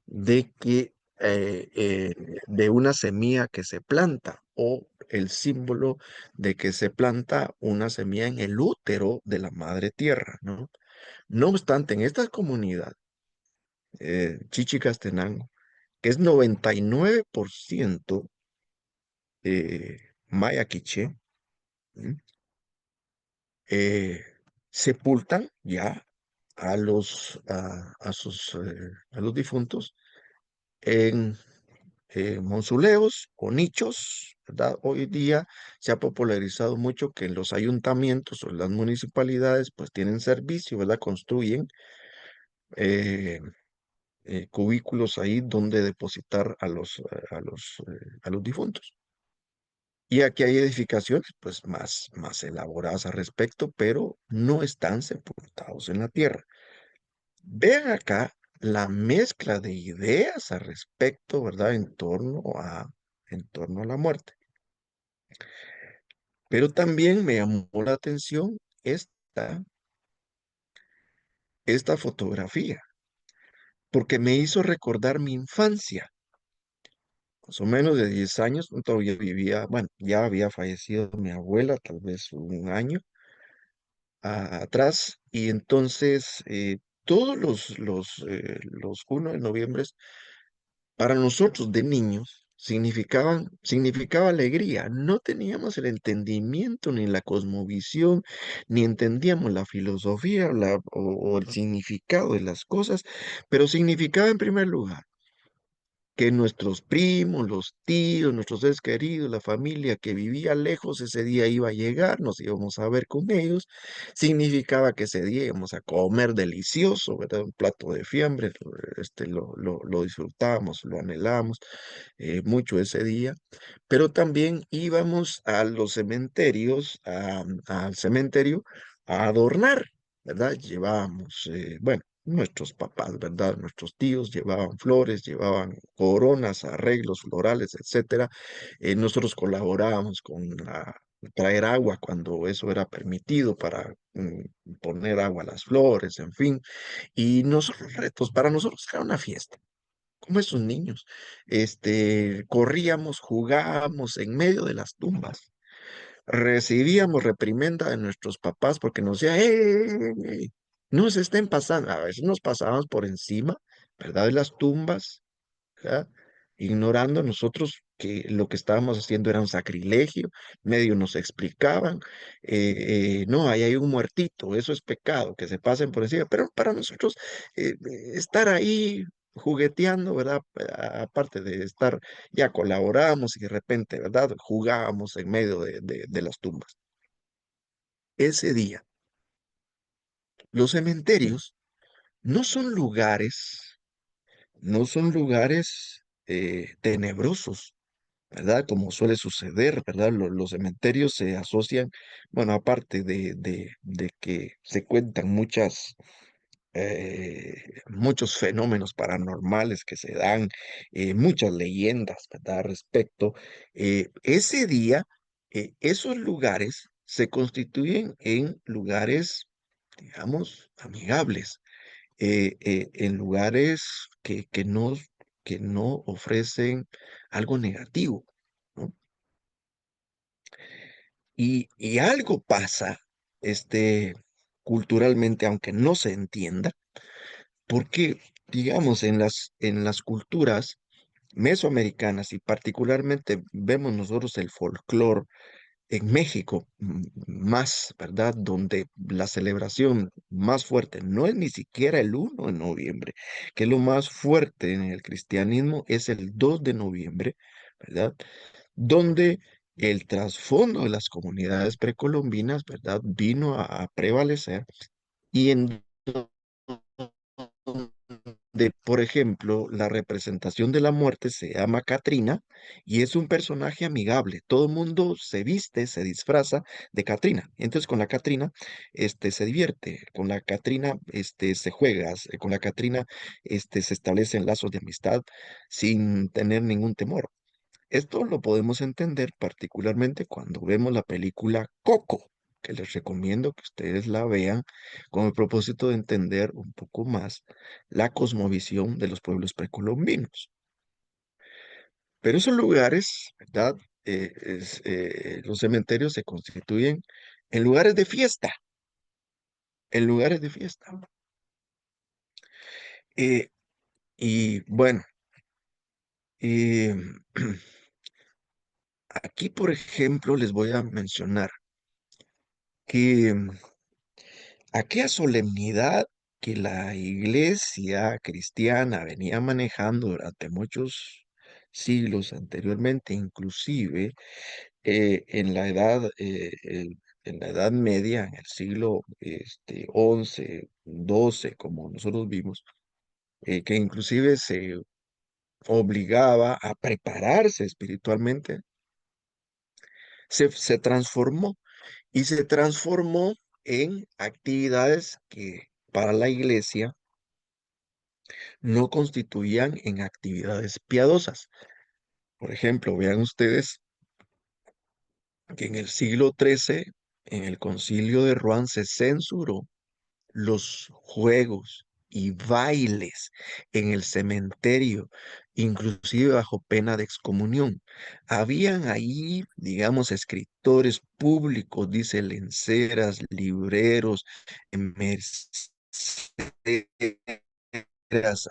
de que de una semilla que se planta o el símbolo de que se planta una semilla en el útero de la madre tierra, ¿no? No obstante, en esta comunidad, Chichicastenango, que es 99% maya quiché, ¿m? eh, sepultan ya a los difuntos en mausoleos o nichos, ¿verdad? Hoy día se ha popularizado mucho que los ayuntamientos o las municipalidades pues tienen servicio, ¿verdad? Construyen eh, cubículos ahí donde depositar a los difuntos. Y aquí hay edificaciones pues más elaboradas al respecto, pero no están sepultados en la tierra. Vean acá la mezcla de ideas al respecto, ¿verdad? En torno a la muerte. Pero también me llamó la atención esta fotografía, porque me hizo recordar mi infancia. Más o menos de 10 años, todavía vivía, bueno, ya había fallecido mi abuela, tal vez un año atrás, y entonces todos los 1 de noviembre para nosotros de niños significaba alegría. No teníamos el entendimiento ni la cosmovisión, ni entendíamos la filosofía o el significado de las cosas, pero significaba en primer lugar que nuestros primos, los tíos, nuestros seres queridos, la familia que vivía lejos ese día iba a llegar, nos íbamos a ver con ellos, significaba que ese día íbamos a comer delicioso, ¿verdad? Un plato de fiambre, lo disfrutábamos, lo anhelábamos mucho ese día, pero también íbamos a los cementerios, al cementerio, a adornar, ¿verdad? Llevábamos, bueno, nuestros papás, ¿verdad? Nuestros tíos llevaban flores, llevaban coronas, arreglos florales, etcétera. Nosotros colaborábamos con traer agua cuando eso era permitido para poner agua a las flores, en fin. Y nosotros, retos, para nosotros era una fiesta como esos niños. Corríamos, jugábamos en medio de las tumbas. Recibíamos reprimenda de nuestros papás porque nos decían, ¡eh! No se estén pasando. A veces nos pasábamos por encima, ¿verdad? De las tumbas, ¿verdad? Ignorando nosotros que lo que estábamos haciendo era un sacrilegio, medio nos explicaban, no, ahí hay un muertito, eso es pecado, que se pasen por encima, pero para nosotros estar ahí jugueteando, ¿verdad? Aparte de estar, ya colaboramos y de repente, ¿verdad? Jugábamos en medio de las tumbas. Ese día, los cementerios no son lugares, no son lugares tenebrosos, ¿verdad? Como suele suceder, ¿verdad? Los cementerios se asocian, bueno, aparte de que se cuentan muchos fenómenos paranormales que se dan, muchas leyendas, ¿verdad? Al respecto, ese día, esos lugares se constituyen en lugares, digamos, amigables, en lugares que no ofrecen algo negativo, ¿no? Y algo pasa, culturalmente, aunque no se entienda, porque, digamos, en las culturas mesoamericanas y particularmente vemos nosotros el folclore en México más, ¿verdad? Donde la celebración más fuerte no es ni siquiera el 1 de noviembre, que es lo más fuerte en el cristianismo, es el 2 de noviembre, ¿verdad? Donde el trasfondo de las comunidades precolombinas, ¿verdad? Vino a prevalecer y en de, por ejemplo, la representación de la muerte se llama Catrina y es un personaje amigable. Todo el mundo se viste, se disfraza de Catrina. Entonces con la Catrina, se divierte, con la Catrina, se juega, con la Catrina, se establecen lazos de amistad sin tener ningún temor. Esto lo podemos entender particularmente cuando vemos la película Coco, que les recomiendo que ustedes la vean con el propósito de entender un poco más la cosmovisión de los pueblos precolombinos. Pero esos lugares, ¿verdad? Los cementerios se constituyen en lugares de fiesta, en lugares de fiesta. Eh, y bueno, eh, aquí, por ejemplo, les voy a mencionar que aquella solemnidad que la iglesia cristiana venía manejando durante muchos siglos anteriormente, inclusive en la Edad Media, en el siglo 11, 12, como nosotros vimos, que inclusive se obligaba a prepararse espiritualmente, se transformó y se transformó en actividades que para la iglesia no constituían en actividades piadosas. Por ejemplo, vean ustedes que en el siglo XIII, en el Concilio de Rouen, se censuró los juegos y bailes en el cementerio, inclusive bajo pena de excomunión. Habían ahí, digamos, escritores públicos, dice lenceras, libreros, mercedes,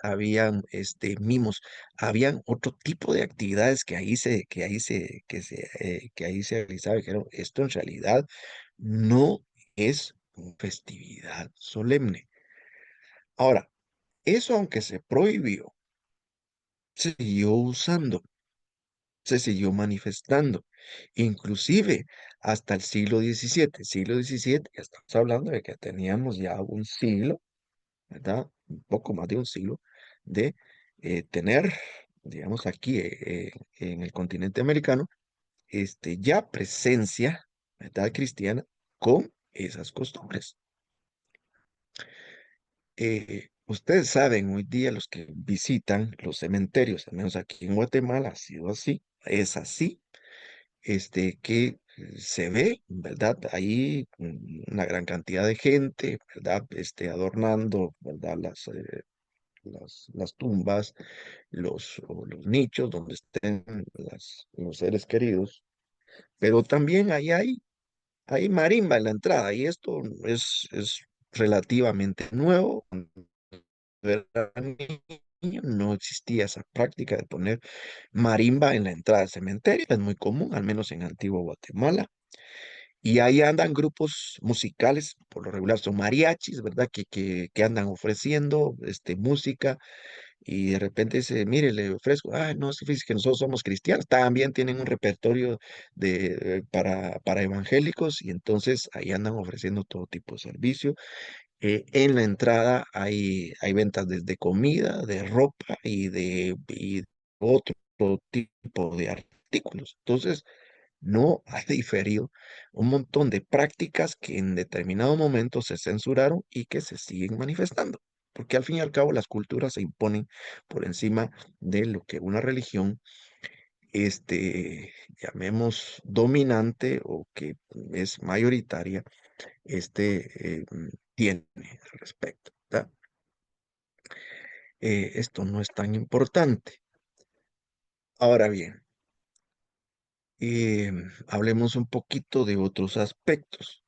habían mimos, habían otro tipo de actividades que ahí se realizaba, y dijeron, esto en realidad no es una festividad solemne. Ahora, eso aunque se prohibió, se siguió usando, se siguió manifestando, inclusive hasta el siglo XVII. Siglo XVII, ya estamos hablando de que teníamos ya un siglo, ¿verdad? Un poco más de un siglo de tener, digamos, aquí en el continente americano, ya presencia, ¿verdad? Cristiana con esas costumbres. Ustedes saben, hoy día los que visitan los cementerios, al menos aquí en Guatemala ha sido así, es así, que se ve, ¿verdad? Ahí una gran cantidad de gente, ¿verdad? Adornando, ¿verdad? Las tumbas, o los nichos donde estén los seres queridos, pero también ahí hay marimba en la entrada y esto es relativamente nuevo. Cuando era niño no existía esa práctica de poner marimba en la entrada del cementerio, es muy común, al menos en Antigua Guatemala. Y ahí andan grupos musicales, por lo regular son mariachis, ¿verdad? Que andan ofreciendo música y de repente dice, mire, le ofrezco, ah, no, sí, fíjese que nosotros somos cristianos, también tienen un repertorio para evangélicos y entonces ahí andan ofreciendo todo tipo de servicio. En la entrada hay ventas desde comida, de ropa y otro tipo de artículos. Entonces, no ha diferido un montón de prácticas que en determinado momento se censuraron y que se siguen manifestando, porque al fin y al cabo las culturas se imponen por encima de lo que una religión, llamemos dominante o que es mayoritaria, tiene al respecto, ¿verdad? Esto no es tan importante. Ahora bien, hablemos un poquito de otros aspectos.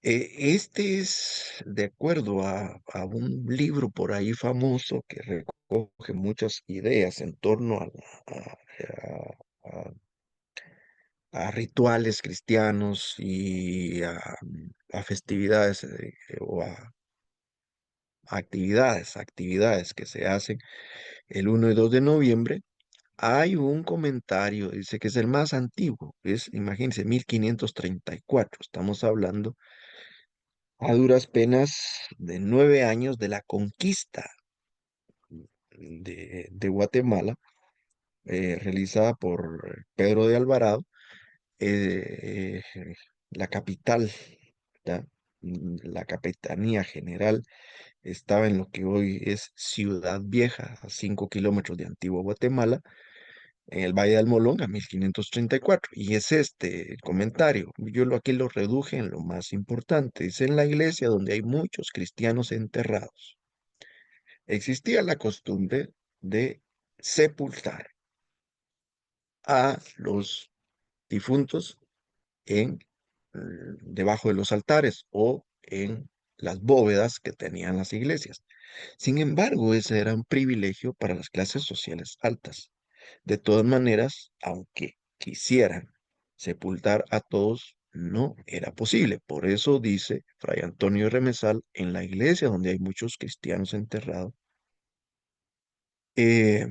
Este es de acuerdo a un libro por ahí famoso que recoge muchas ideas en torno a- a rituales cristianos y a festividades o a actividades que se hacen el 1 y 2 de noviembre. Hay un comentario, dice que es el más antiguo, imagínense, 1534. Estamos hablando a duras penas de 9 años de la conquista de Guatemala, realizada por Pedro de Alvarado, la capital, ¿ya? La Capitanía General estaba en lo que hoy es Ciudad Vieja, a 5 kilómetros de Antigua Guatemala, en el Valle del Molón, a 1534. Y es este el comentario. Aquí lo reduje en lo más importante. Dice: en la iglesia donde hay muchos cristianos enterrados, existía la costumbre de sepultar a los difuntos en debajo de los altares o en las bóvedas que tenían las iglesias. Sin embargo, ese era un privilegio para las clases sociales altas. De todas maneras, aunque quisieran sepultar a todos, no era posible. Por eso dice Fray Antonio de Remesal: en la iglesia donde hay muchos cristianos enterrados. eh,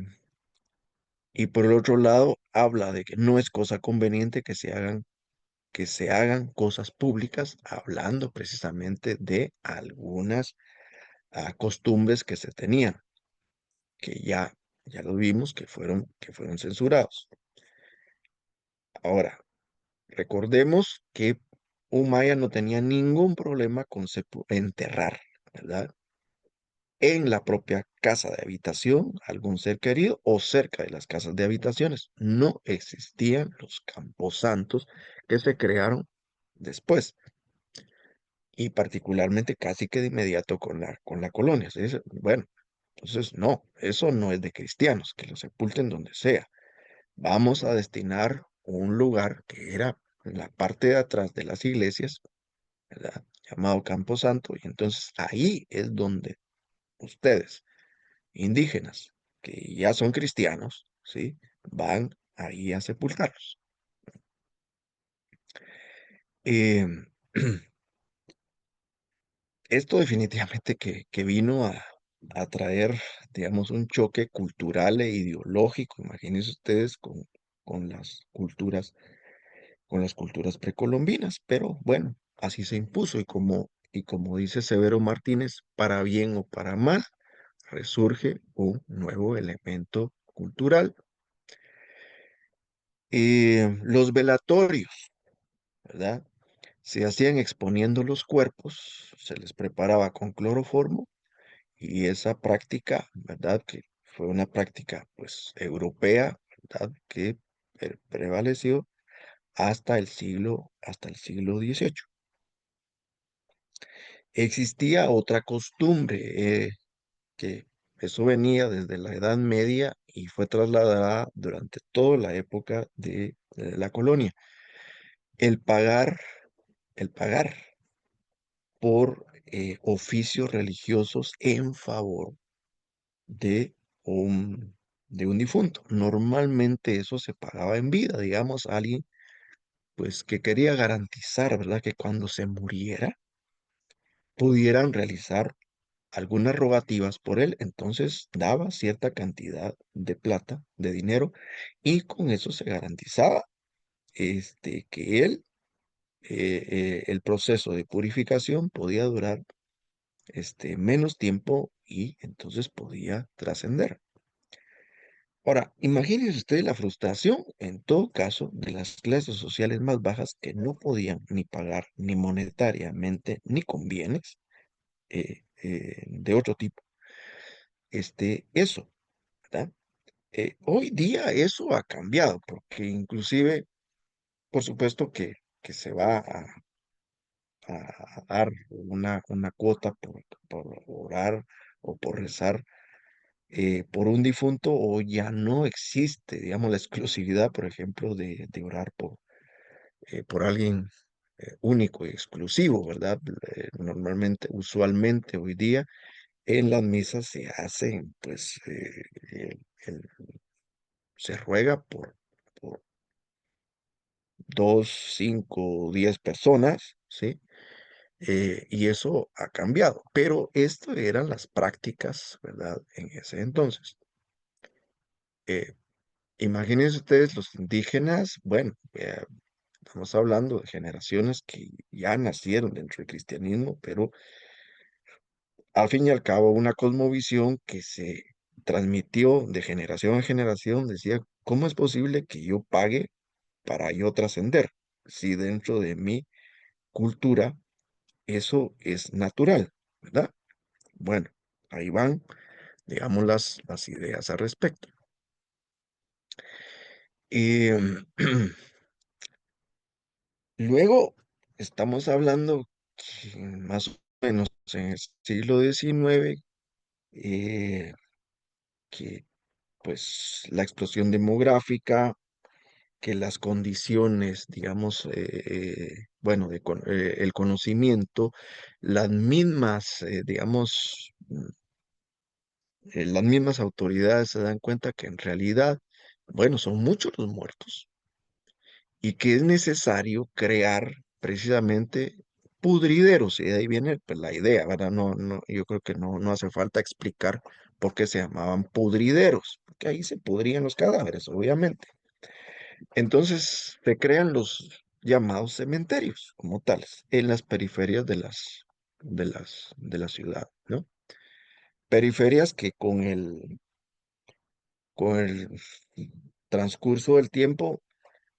y por el otro lado, habla de que no es cosa conveniente que se hagan cosas públicas, hablando precisamente de algunas costumbres que se tenían, que ya lo vimos que fueron censurados. Ahora, recordemos que un maya no tenía ningún problema con enterrar, ¿verdad? En la propia casa de habitación, algún ser querido o cerca de las casas de habitaciones. No existían los camposantos que se crearon después, y particularmente casi que de inmediato con la colonia. Se dice, bueno, entonces no, eso no es de cristianos, que lo sepulten donde sea. Vamos a destinar un lugar que era en la parte de atrás de las iglesias, ¿verdad? Llamado Camposanto, y entonces ahí es donde ustedes, indígenas, que ya son cristianos, ¿sí? Van ahí a sepultarlos. Em, Esto definitivamente que vino a traer, digamos, un choque cultural e ideológico. Imagínense ustedes con las culturas, con las culturas precolombinas, pero bueno, así se impuso, y como dice Severo Martínez, para bien o para mal, resurge un nuevo elemento cultural. Los velatorios, ¿verdad? Se hacían exponiendo los cuerpos, se les preparaba con cloroformo. Y esa práctica, ¿verdad? Que fue una práctica, pues, europea, ¿verdad? Que prevaleció hasta el siglo XVIII. Existía otra costumbre, que eso venía desde la Edad Media y fue trasladada durante toda la época de la colonia. El pagar, el pagar por oficios religiosos en favor de un, de un difunto. Normalmente eso se pagaba en vida, digamos, a alguien pues que quería garantizar, ¿verdad? Que cuando se muriera pudieran realizar algunas rogativas por él. Entonces daba cierta cantidad de plata, de dinero, y con eso se garantizaba que el proceso de purificación podía durar menos tiempo y entonces podía trascender. Ahora, imagínese usted la frustración, en todo caso, de las clases sociales más bajas que no podían ni pagar ni monetariamente ni con bienes de otro tipo, eso, ¿verdad? Hoy día eso ha cambiado, porque inclusive, por supuesto que se va a dar una cuota por orar o por rezar por un difunto, o ya no existe, digamos, la exclusividad, por ejemplo, de orar por alguien único y exclusivo, ¿verdad? Normalmente, usualmente hoy día en las misas se hacen, pues, se ruega por 2, 5, 10 personas, ¿sí? Y eso ha cambiado, pero esto eran las prácticas, ¿verdad? En ese entonces. Eh, Imagínense ustedes los indígenas, bueno, estamos hablando de generaciones que ya nacieron dentro del cristianismo, pero al fin y al cabo una cosmovisión que se transmitió de generación en generación, decía, ¿cómo es posible que yo pague para yo trascender? Si dentro de mi cultura eso es natural, ¿verdad? Bueno, ahí van, digamos, las ideas al respecto. Y luego estamos hablando que más o menos en el siglo XIX, eh, que pues la explosión demográfica, que las condiciones, digamos, bueno, el conocimiento, las mismas, digamos, las mismas autoridades se dan cuenta que en realidad, bueno, son muchos los muertos y que es necesario crear precisamente pudrideros, y de ahí viene pues, la idea, ¿verdad? Yo creo que no hace falta explicar por qué se llamaban pudrideros, porque ahí se pudrían los cadáveres, obviamente. Entonces se crean los llamados cementerios como tales en las periferias de la ciudad, ¿no? Periferias que con el transcurso del tiempo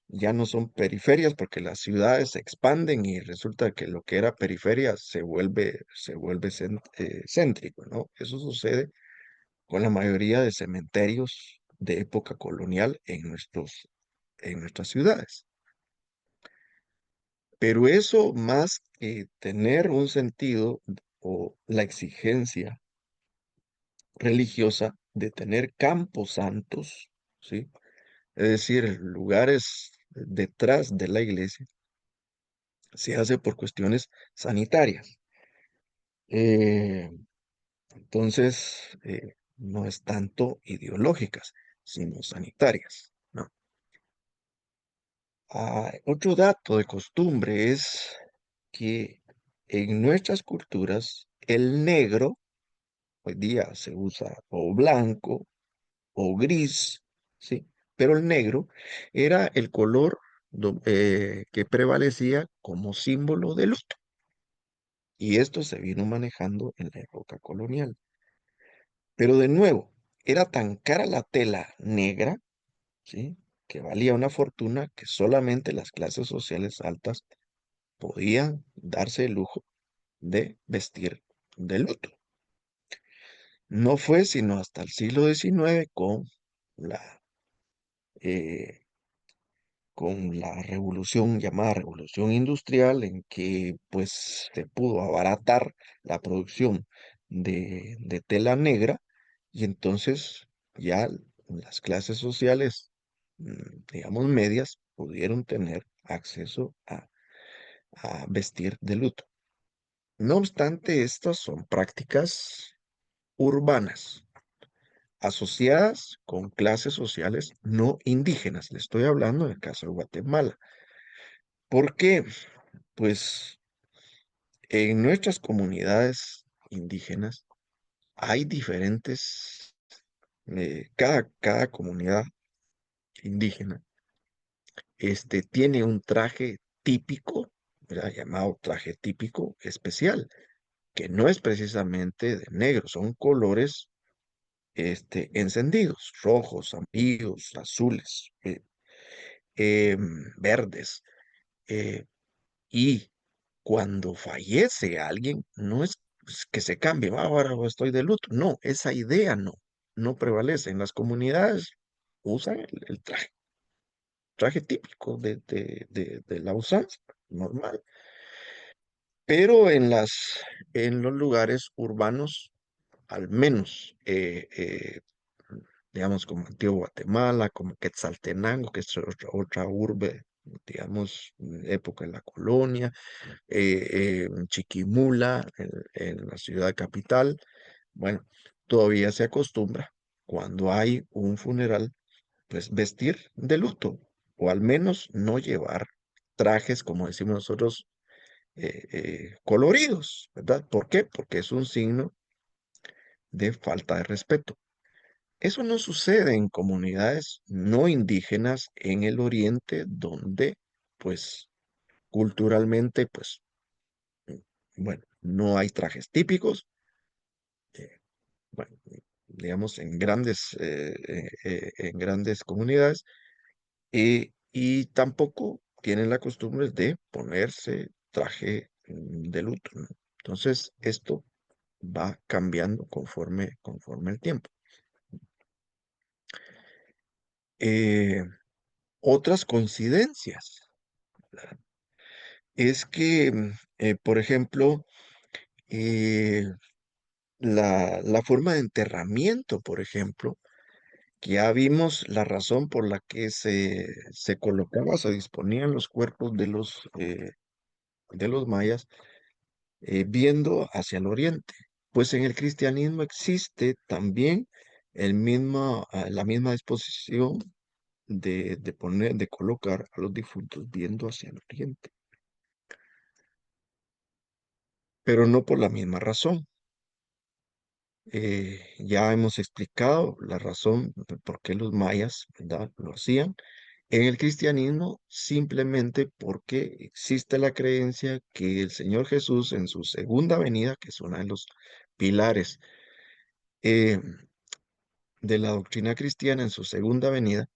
ya no son periferias porque las ciudades se expanden y resulta que lo que era periferia se vuelve céntrico, ¿no? Eso sucede con la mayoría de cementerios de época colonial en nuestras ciudades. Pero eso más que tener un sentido o la exigencia religiosa de tener campos santos, ¿sí? Es decir, lugares detrás de la iglesia, se hace por cuestiones sanitarias. Eh, entonces, no es tanto ideológicas, sino sanitarias, ¿no? Otro dato de costumbre es que en nuestras culturas el negro hoy día se usa o blanco o gris, ¿sí? Pero el negro era el color que prevalecía como símbolo de luto. Y esto se vino manejando en la época colonial. Pero de nuevo, era tan cara la tela negra, ¿sí? Que valía una fortuna que solamente las clases sociales altas podían darse el lujo de vestir de luto. No fue sino hasta el siglo XIX la, eh, con la revolución llamada revolución industrial, en que pues se pudo abaratar la producción de tela negra y entonces ya las clases sociales, digamos medias, pudieron tener acceso a vestir de luto. No obstante, estas son prácticas urbanas asociadas con clases sociales no indígenas. Le estoy hablando del caso de Guatemala. ¿Por qué? Pues en nuestras comunidades indígenas hay diferentes, cada comunidad indígena tiene un traje típico, ¿verdad? Llamado traje típico especial, que no es precisamente de negro, son colores encendidos, rojos, amarillos, azules, verdes. eh, y cuando fallece alguien, no es que se cambie, ahora estoy de luto. No, esa idea no prevalece. En las comunidades usan el traje típico de la usanza, normal. Pero en los lugares urbanos, al menos, digamos, como Antiguo Guatemala, como Quetzaltenango, que es otra urbe digamos, época en la colonia, en Chiquimula, en la ciudad capital. Bueno, todavía se acostumbra cuando hay un funeral, pues vestir de luto, o al menos no llevar trajes, como decimos nosotros, coloridos, ¿verdad? ¿Por qué? Porque es un signo de falta de respeto. Eso no sucede en comunidades no indígenas en el oriente, donde, pues, culturalmente, pues, bueno, no hay trajes típicos, eh, bueno, digamos, en grandes comunidades, y tampoco tienen la costumbre de ponerse traje de luto, ¿no? Entonces, esto va cambiando conforme el tiempo. Eh, Otras coincidencias es que, por ejemplo, eh, la forma de enterramiento, por ejemplo, que ya vimos la razón por la que se colocaba, se disponían los cuerpos de los mayas, viendo hacia el oriente. Pues en el cristianismo existe también la misma disposición de colocar a los difuntos viendo hacia el oriente, pero no por la misma razón. Ya hemos explicado la razón de por qué los mayas, ¿verdad?, lo hacían. En el cristianismo, simplemente porque existe la creencia que el Señor Jesús en su segunda venida, que es uno de los pilares eh, de la doctrina cristiana, en su segunda venida,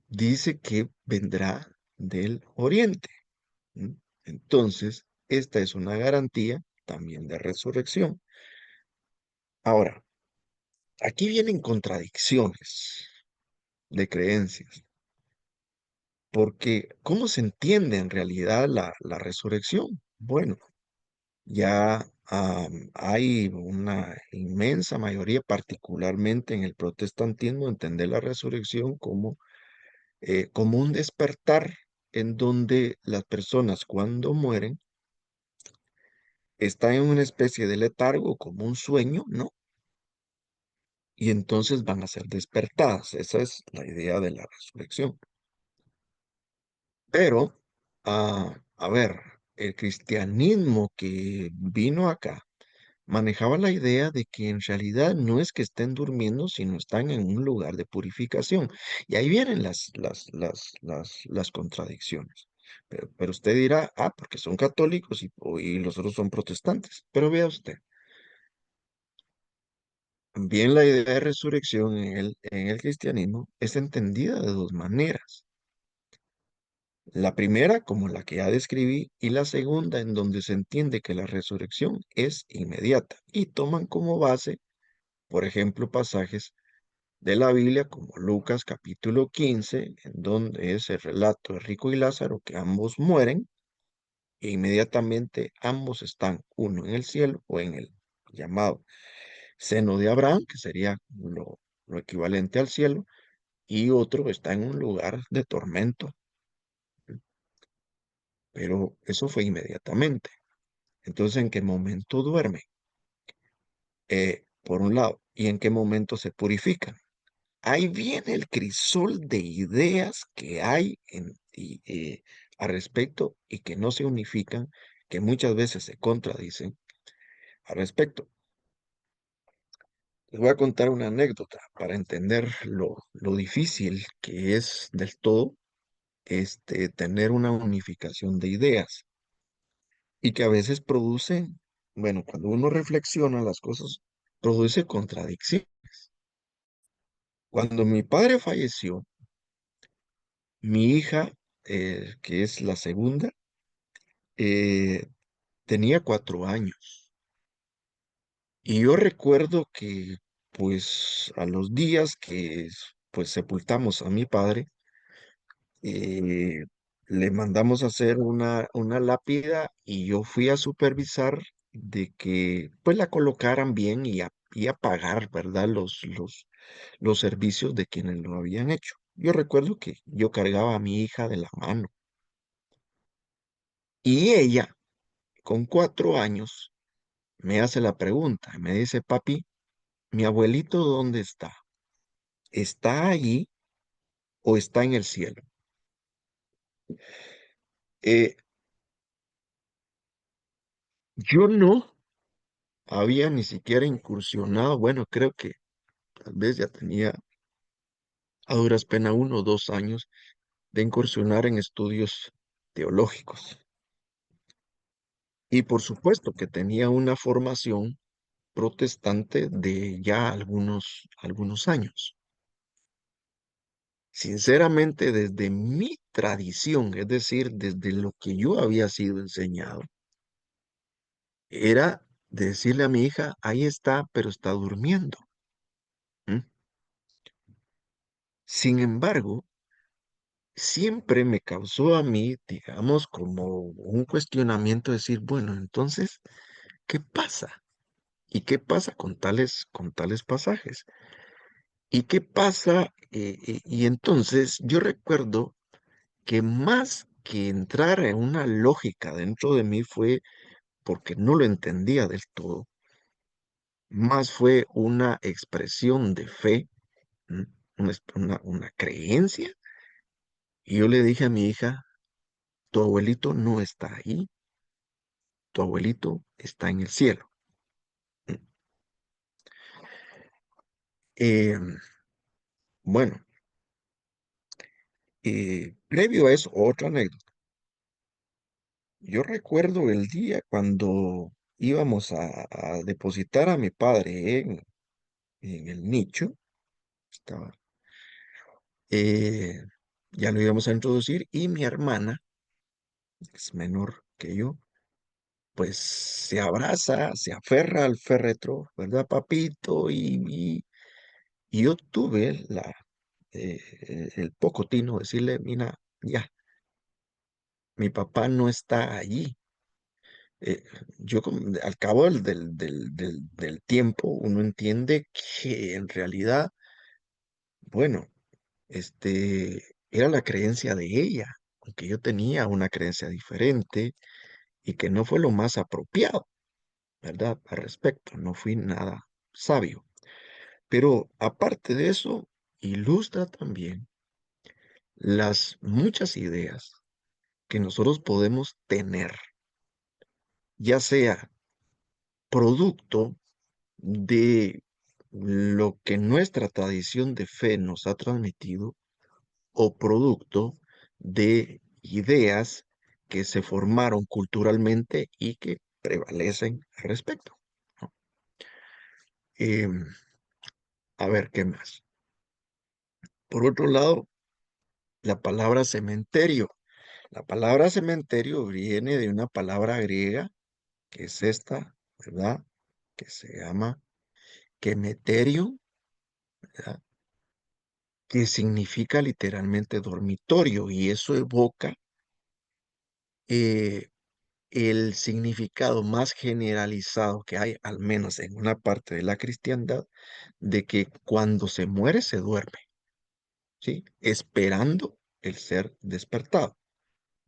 dice que vendrá del oriente. ¿M? Entonces, esta es una garantía también de resurrección. Ahora, aquí vienen contradicciones de creencias, porque ¿cómo se entiende en realidad la resurrección? Bueno, ya hay una inmensa mayoría, particularmente en el protestantismo, entender la resurrección como un despertar en donde las personas cuando mueren están en una especie de letargo, como un sueño, ¿no? Y entonces van a ser despertadas. Esa es la idea de la resurrección. Pero, a ver, el cristianismo que vino acá manejaba la idea de que en realidad no es que estén durmiendo, sino están en un lugar de purificación. Y ahí vienen las contradicciones. Pero usted dirá, porque son católicos y los otros son protestantes. Pero vea usted, bien la idea de resurrección en el cristianismo es entendida de dos maneras. La primera, como la que ya describí, y la segunda, en donde se entiende que la resurrección es inmediata y toman como base, por ejemplo, pasajes de la Biblia como Lucas capítulo 15, en donde es el relato de Rico y Lázaro, que ambos mueren e inmediatamente ambos están, uno en el cielo o en el llamado seno de Abraham, que sería lo equivalente al cielo, y otro está en un lugar de tormento, pero eso fue inmediatamente. Entonces, ¿en qué momento duerme? Por un lado, ¿y en qué momento se purifican? Ahí viene el crisol de ideas que hay al respecto y que no se unifican, que muchas veces se contradicen al respecto. Les voy a contar una anécdota para entender lo difícil que es del todo tener una unificación de ideas y que a veces produce, bueno, cuando uno reflexiona las cosas, produce contradicción. Cuando mi padre falleció, mi hija, que es la segunda, eh, tenía 4 años. Y yo recuerdo que, pues, a los días que, pues, sepultamos a mi padre, eh, le mandamos a hacer una lápida y yo fui a supervisar de que, pues, la colocaran bien y a pagar, ¿verdad? Los servicios de quienes lo habían hecho. yo recuerdo que yo cargaba a mi hija de la mano y ella, con 4 años, me hace la pregunta y me dice, papi, ¿mi abuelito dónde está? ¿Está allí o está en el cielo? Eh, yo no había ni siquiera incursionado, bueno, creo que tal vez ya tenía a duras penas 1 o 2 años de incursionar en estudios teológicos. Y por supuesto que tenía una formación protestante de ya algunos años. Sinceramente, desde mi tradición, es decir, desde lo que yo había sido enseñado, era decirle a mi hija, ahí está, pero está durmiendo. ¿Mm? Sin embargo, siempre me causó a mí, digamos, como un cuestionamiento, decir, bueno, entonces, ¿qué pasa? ¿Y qué pasa con tales pasajes? ¿Y qué pasa? Y entonces yo recuerdo que más que entrar en una lógica dentro de mí fue porque no lo entendía del todo, más fue una expresión de fe, ¿m? Una creencia. Y yo le dije a mi hija, tu abuelito no está ahí, tu abuelito está en el cielo. ¿M? Em, bueno, previo a eso, otra anécdota. Yo recuerdo el día cuando íbamos a depositar a mi padre en el nicho, estaba, eh, ya lo íbamos a introducir y mi hermana, es menor que yo, pues se abraza, se aferra al féretro, ¿verdad, papito? Y yo tuve el poco tino de decirle, mira, ya, mi papá no está allí. eh, al cabo del tiempo, uno entiende que en realidad, bueno, era la creencia de ella, aunque yo tenía una creencia diferente y que no fue lo más apropiado, ¿verdad? Al respecto, no fui nada sabio. Pero aparte de eso, ilustra también las muchas ideas que nosotros podemos tener, ya sea producto de lo que nuestra tradición de fe nos ha transmitido o producto de ideas que se formaron culturalmente y que prevalecen al respecto, ¿no? Em, a ver, ¿qué más? Por otro lado, la palabra cementerio. La palabra cementerio viene de una palabra griega que es esta, ¿verdad? Que se llama kemeterio, ¿verdad? Que significa literalmente dormitorio y eso evoca eh, el significado más generalizado que hay, al menos en una parte de la cristiandad, de que cuando se muere se duerme, ¿sí? Esperando el ser despertado.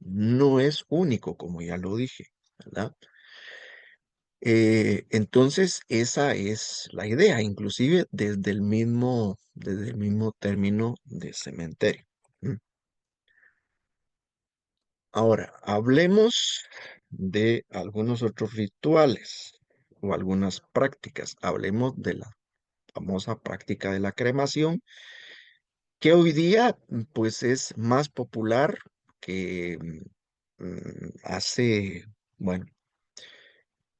No es único, como ya lo dije, ¿verdad? Entonces, esa es la idea, inclusive desde el mismo término de cementerio. ¿M? Ahora, hablemos de algunos otros rituales o algunas prácticas. Hablemos de la famosa práctica de la cremación, que hoy día, pues, es más popular que hace, bueno,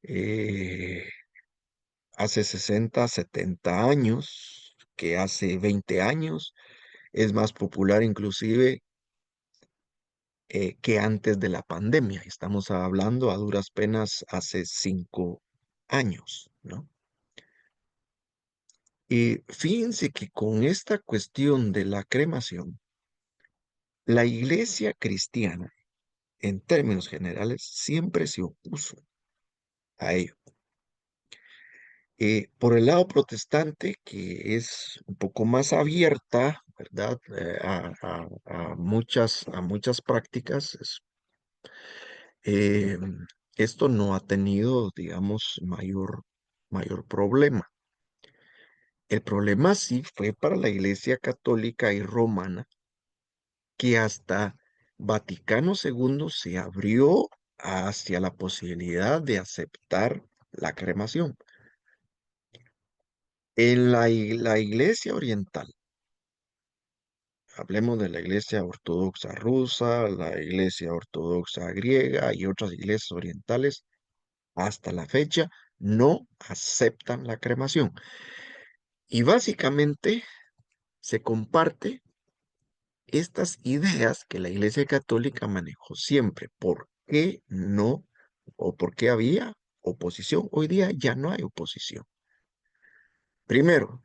eh, hace 60, 70 años, que hace 20 años, es más popular inclusive que antes de la pandemia. Estamos hablando a duras penas hace 5 años, ¿no? Y fíjense que con esta cuestión de la cremación, la iglesia cristiana, en términos generales, siempre se opuso a ello. Por el lado protestante, que es un poco más abierta ¿verdad? A muchas prácticas. Eh, Esto no ha tenido, digamos, mayor problema. El problema sí fue para la Iglesia Católica y Romana, que hasta Vaticano II se abrió hacia la posibilidad de aceptar la cremación. En la Iglesia Oriental, hablemos de la Iglesia Ortodoxa rusa, la Iglesia Ortodoxa griega y otras iglesias orientales, hasta la fecha no aceptan la cremación. Y básicamente se comparte estas ideas que la Iglesia Católica manejó siempre. ¿Por qué no o por qué había oposición? Hoy día ya no hay oposición. Primero,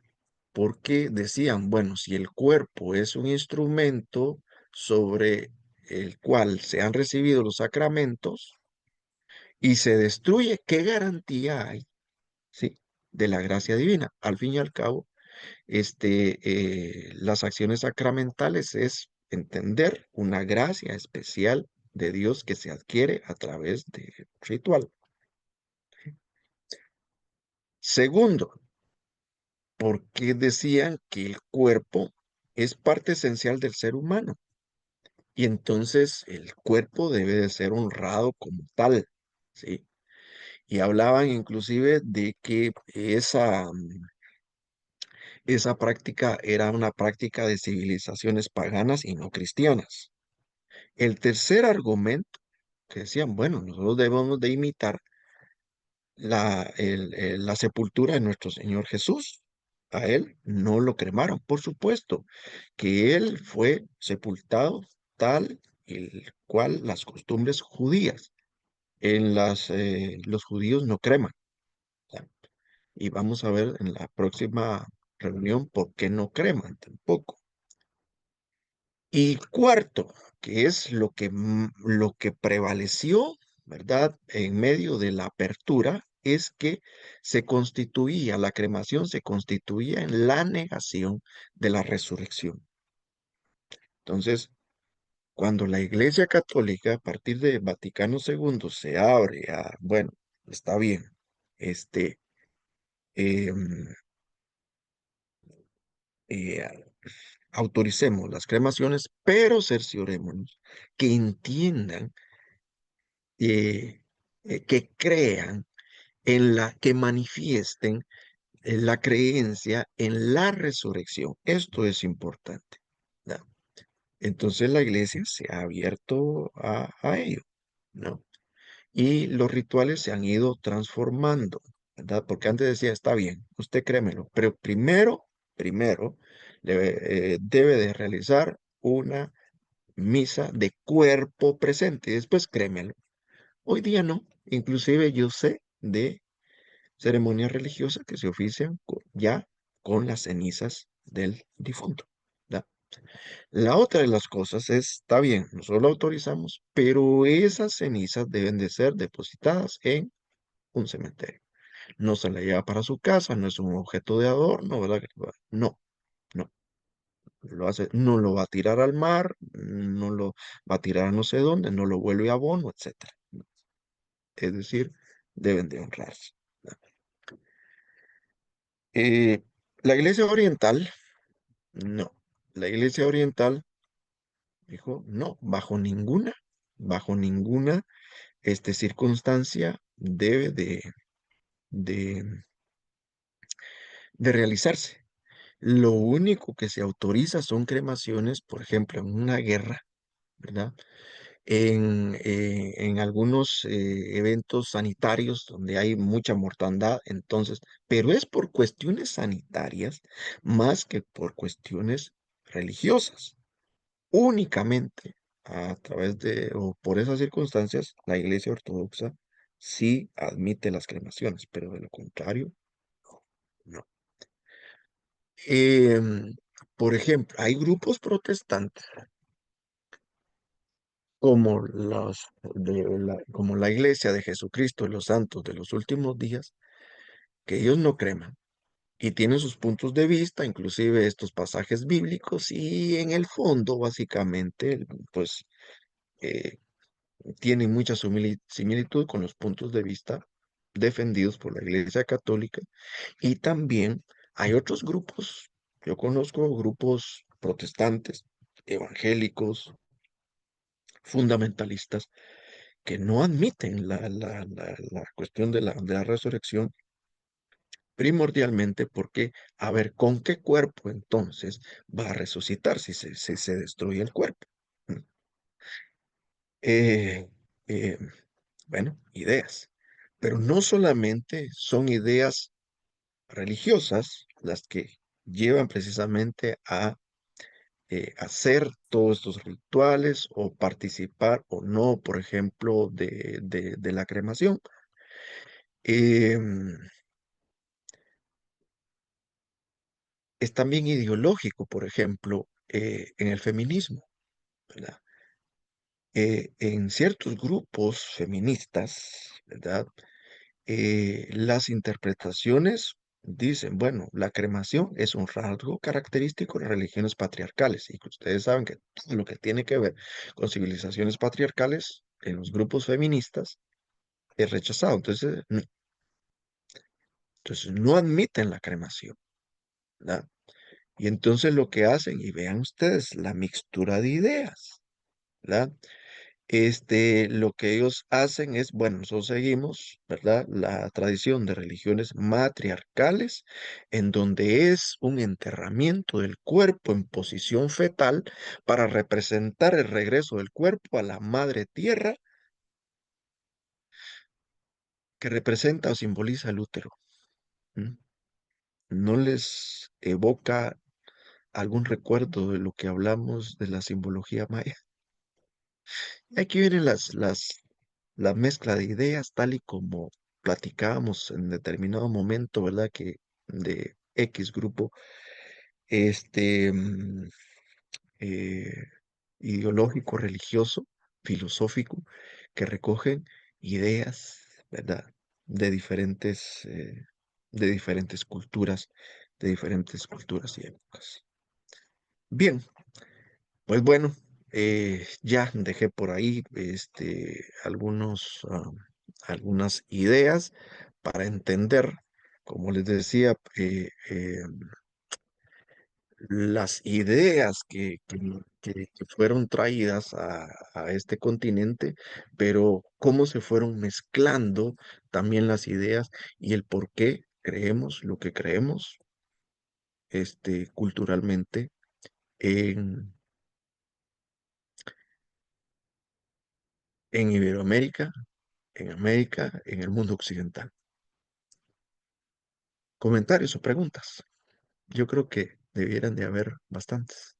porque decían, bueno, si el cuerpo es un instrumento sobre el cual se han recibido los sacramentos y se destruye, ¿qué garantía hay, sí, de la gracia divina? Al fin y al cabo, las acciones sacramentales es entender una gracia especial de Dios que se adquiere a través de ritual. Segundo, porque decían que el cuerpo es parte esencial del ser humano y entonces el cuerpo debe de ser honrado como tal, ¿sí? Y hablaban inclusive de que esa práctica era una práctica de civilizaciones paganas y no cristianas. El tercer argumento, que decían, bueno, nosotros debemos de imitar la sepultura de nuestro Señor Jesús. A él no lo cremaron, por supuesto, que él fue sepultado tal el cual las costumbres judías. Los judíos no creman. ¿Ya? Y vamos a ver en la próxima reunión por qué no creman tampoco. Y cuarto, que es lo que prevaleció, ¿verdad? En medio de la apertura, es que la cremación se constituía en la negación de la resurrección. Entonces, cuando la Iglesia Católica, a partir de Vaticano II, se abre a, bueno, está bien, este, em, eh, autoricemos las cremaciones, pero cerciorémonos que entiendan eh, que crean que manifiesten la creencia en la resurrección. Esto es importante, ¿no? Entonces la iglesia se ha abierto a ello, ¿no? Y los rituales se han ido transformando, ¿verdad? Porque antes decía, está bien, usted créemelo, pero primero, debe de realizar una misa de cuerpo presente y después créemelo. Hoy día no. Inclusive yo sé de ceremonias religiosas que se ofician ya con las cenizas del difunto. ¿Da? La otra de las cosas está bien, nosotros lo autorizamos, pero esas cenizas deben de ser depositadas en un cementerio. No se la lleva para su casa, no es un objeto de adorno, ¿verdad? No, no. No lo va a tirar al mar, no lo va a tirar a no sé dónde, no lo vuelve a abono, etcétera. Es decir, deben de honrarse. Eh, la iglesia oriental, no. La iglesia oriental dijo, no, bajo ninguna circunstancia debe de, de realizarse. Lo único que se autoriza son cremaciones, por ejemplo, en una guerra, ¿verdad? En algunos eventos sanitarios donde hay mucha mortandad, entonces, pero es por cuestiones sanitarias más que por cuestiones religiosas. Únicamente a través o por esas circunstancias, la Iglesia Ortodoxa sí admite las cremaciones, pero de lo contrario, no. Em, por ejemplo, hay grupos protestantes como la Iglesia de Jesucristo de los Santos de los Últimos Días, que ellos no creman, y tienen sus puntos de vista, inclusive estos pasajes bíblicos, y en el fondo, básicamente, pues eh, tienen mucha similitud con los puntos de vista defendidos por la Iglesia Católica. Y también hay otros grupos, yo conozco grupos protestantes, evangélicos, fundamentalistas, que no admiten la cuestión de la resurrección, primordialmente porque, a ver, ¿con qué cuerpo entonces va a resucitar si se destruye el cuerpo? Mm. Eh, eh, bueno, ideas. Pero no solamente son ideas religiosas las que llevan precisamente a hacer todos estos rituales o participar o no, por ejemplo, de la cremación. Em, es también ideológico, por ejemplo, en el feminismo, ¿verdad? En ciertos grupos feministas, ¿verdad? Las interpretaciones dicen, bueno, la cremación es un rasgo característico de religiones patriarcales y que ustedes saben que todo lo que tiene que ver con civilizaciones patriarcales en los grupos feministas es rechazado. Entonces no admiten la cremación, ¿verdad? Y entonces lo que hacen, y vean ustedes, la mixtura de ideas, ¿verdad? Lo que ellos hacen es, bueno, nosotros seguimos, ¿verdad? La tradición de religiones matriarcales, en donde es un enterramiento del cuerpo en posición fetal para representar el regreso del cuerpo a la madre tierra, que representa o simboliza el útero. ¿Mm? ¿No les evoca algún recuerdo de lo que hablamos de la simbología maya? Aquí vienen la mezcla de ideas, tal y como platicábamos en determinado momento, ¿verdad? Que de X grupo, este, mm, eh, ideológico, religioso, filosófico, que recogen ideas, ¿verdad? De diferentes, eh, de diferentes culturas y épocas. Bien, pues bueno, ya dejé por ahí algunas ideas para entender, como les decía, las ideas que fueron traídas a este continente, pero cómo se fueron mezclando también las ideas y el por qué creemos lo que creemos culturalmente en, en Iberoamérica, en América, en el mundo occidental. Comentarios o preguntas. Yo creo que debieran de haber bastantes.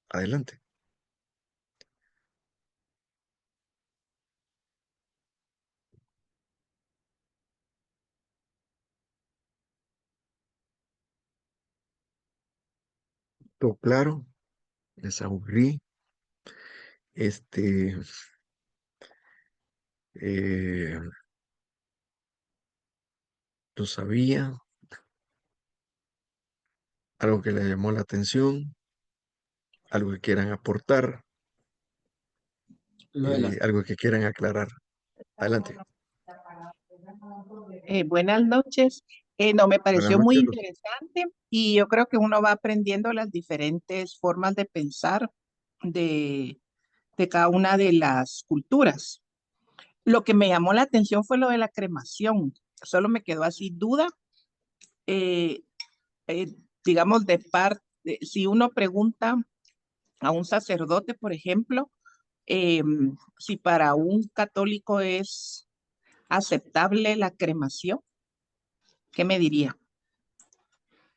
Adelante. Todo claro, les aburrí. Este, eh, lo sabía, algo que le llamó la atención, algo que quieran aportar, algo que quieran aclarar. Adelante. Buenas noches. No, me Buenas pareció muy noches, Rosy. interesante y yo creo que uno va aprendiendo las diferentes formas de pensar de, de cada una de las culturas. Lo que me llamó la atención fue lo de la cremación. Solo me quedó así duda, eh, eh, digamos, de parte, si uno pregunta a un sacerdote, por ejemplo, eh, si para un católico es aceptable la cremación, ¿qué me diría?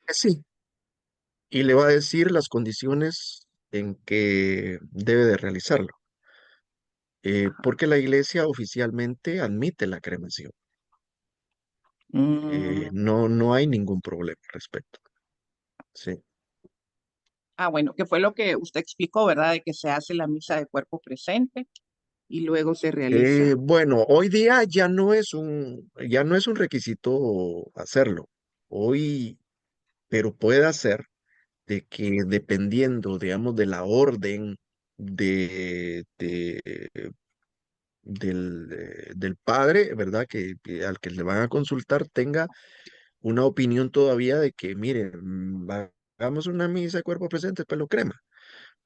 Sí, y le va a decir las condiciones en que debe de realizarlo, porque la iglesia oficialmente admite la cremación. Mm, No hay ningún problema al respecto. Sí, bueno, que fue lo que usted explicó, ¿verdad? De que se hace la misa de cuerpo presente y luego se realiza. Bueno, hoy día ya no es un requisito hacerlo. Hoy, pero puede ser de que dependiendo, digamos, de la orden del padre, ¿verdad? Al que le van a consultar tenga una opinión todavía de que, miren, hagamos una misa de cuerpo presente, pelo crema.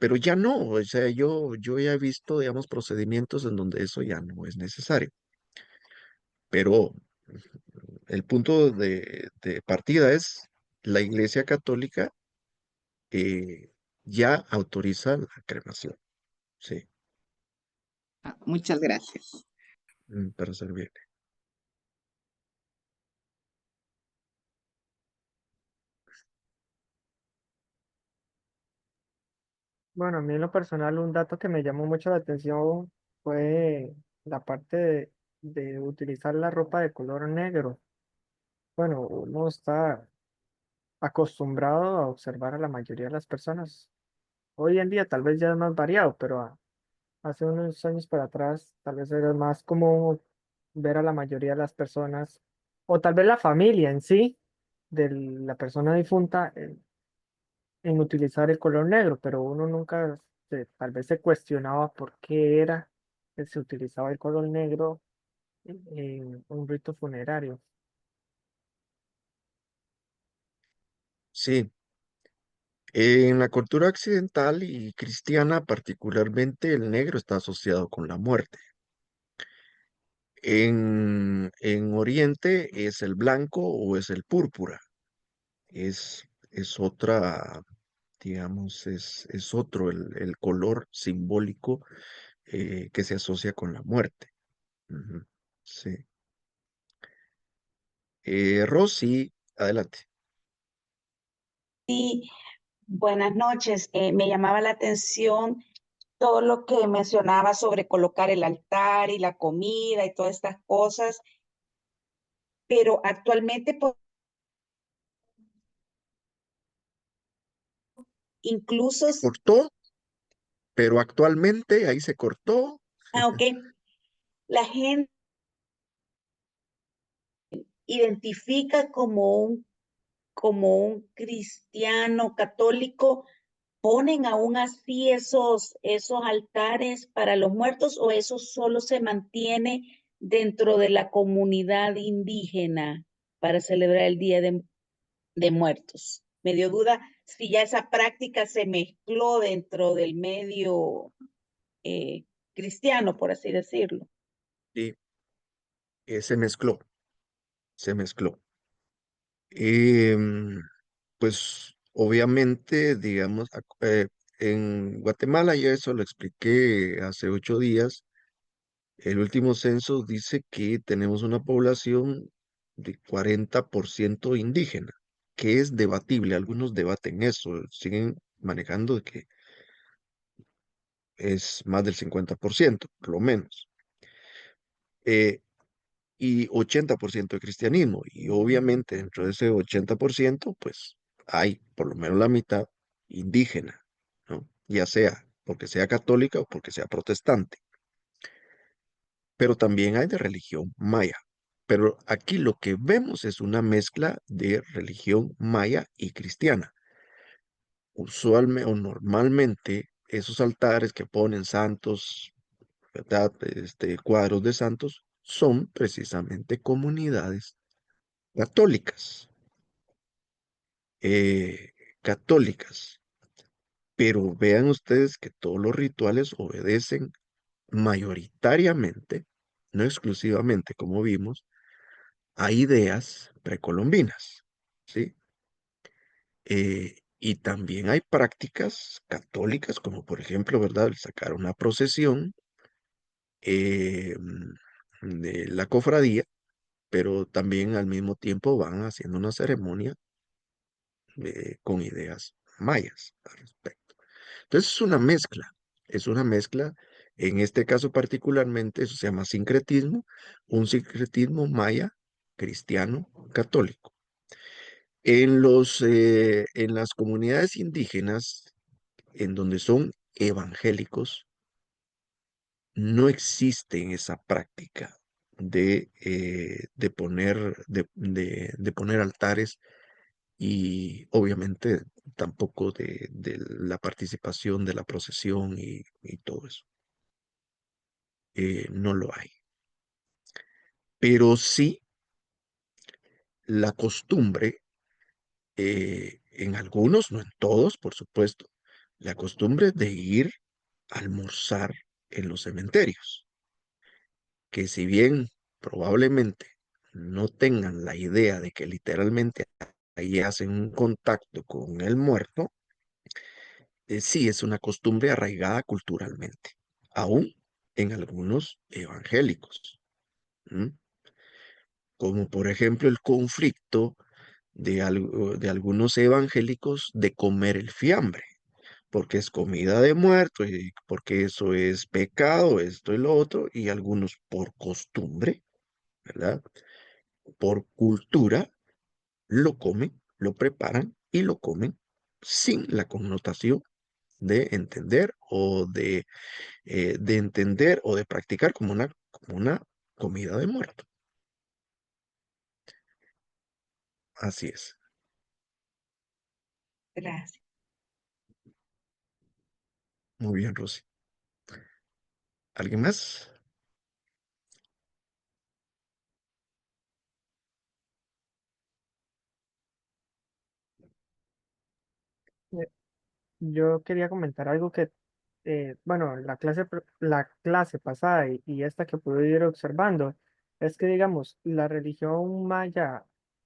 Pero ya no, o sea, yo ya he visto, digamos, procedimientos en donde eso ya no es necesario. Pero el punto de partida es la Iglesia Católica ya autoriza la cremación, sí, Ah, muchas gracias. para servir. Bueno, a mí en lo personal un dato que me llamó mucho la atención fue la parte de utilizar la ropa de color negro. Bueno, uno está acostumbrado a observar a la mayoría de las personas. Hoy en día tal vez ya es más variado, pero hace unos años para atrás tal vez era más común ver a la mayoría de las personas, o tal vez la familia en sí, de la persona difunta, en utilizar el color negro, pero uno nunca tal vez se cuestionaba por qué era que se utilizaba el color negro en un rito funerario. Sí, en la cultura occidental y cristiana particularmente el negro está asociado con la muerte. En Oriente es el blanco o es el púrpura. Es otra, digamos, es otro el color simbólico que se asocia con la muerte. Ujú, sí. Rosy, adelante. Sí, buenas noches. Me llamaba la atención todo lo que mencionaba sobre colocar el altar y la comida y todas estas cosas, pero actualmente, pues, incluso, Cortó, pero actualmente ahí se cortó. aunque la gente identifica como un cristiano católico, ¿ponen aún así esos altares para los muertos o eso solo se mantiene dentro de la comunidad indígena para celebrar el Día de Muertos? Me dio duda si ya esa práctica se mezcló dentro del medio eh, cristiano, por así decirlo. Y se mezcló, se mezcló. Em, pues obviamente, digamos, en Guatemala, yo eso lo expliqué hace 8 días, el último censo dice que tenemos una población de 40% indígena, que es debatible, algunos debaten eso, siguen manejando de que es más del 50%, por lo menos. Eh, y 80% de cristianismo. Y obviamente dentro de ese 80%, pues hay por lo menos la mitad indígena, ¿no? Ya sea porque sea católica o porque sea protestante. Pero también hay de religión maya. Pero aquí lo que vemos es una mezcla de religión maya y cristiana. Usualmente o normalmente esos altares que ponen santos, ¿verdad? Cuadros de santos son precisamente comunidades católicas, eh, católicas, pero vean ustedes que todos los rituales obedecen mayoritariamente, no exclusivamente, como vimos, a ideas precolombinas, ¿sí? Y también hay prácticas católicas, como por ejemplo, ¿verdad? El sacar una procesión de la cofradía, pero también al mismo tiempo van haciendo una ceremonia con ideas mayas al respecto. Entonces es una mezcla, en este caso particularmente, eso se llama sincretismo, un sincretismo maya, cristiano, católico. En las comunidades indígenas, en donde son evangélicos, no existe en esa práctica de poner altares y obviamente tampoco de la participación de la procesión y todo eso. No lo hay. Pero sí la costumbre, en algunos, no en todos, por supuesto, la costumbre de ir a almorzar en los cementerios, que si bien probablemente no tengan la idea de que literalmente ahí hacen un contacto con el muerto, sí es una costumbre arraigada culturalmente, aún en algunos evangélicos, ¿m? Como por ejemplo el conflicto de algunos evangélicos de comer el fiambre, porque es comida de muerto y porque eso es pecado, esto y lo otro, y algunos por costumbre, ¿verdad? Por cultura, lo comen, lo preparan y lo comen sin la connotación de entender de entender o de practicar como una comida de muerto. Así es. Gracias. Muy bien, Rosy. ¿Alguien más? Eh, Yo quería comentar algo que, bueno, la clase pasada y esta que pude ir observando, es que, digamos, la religión maya,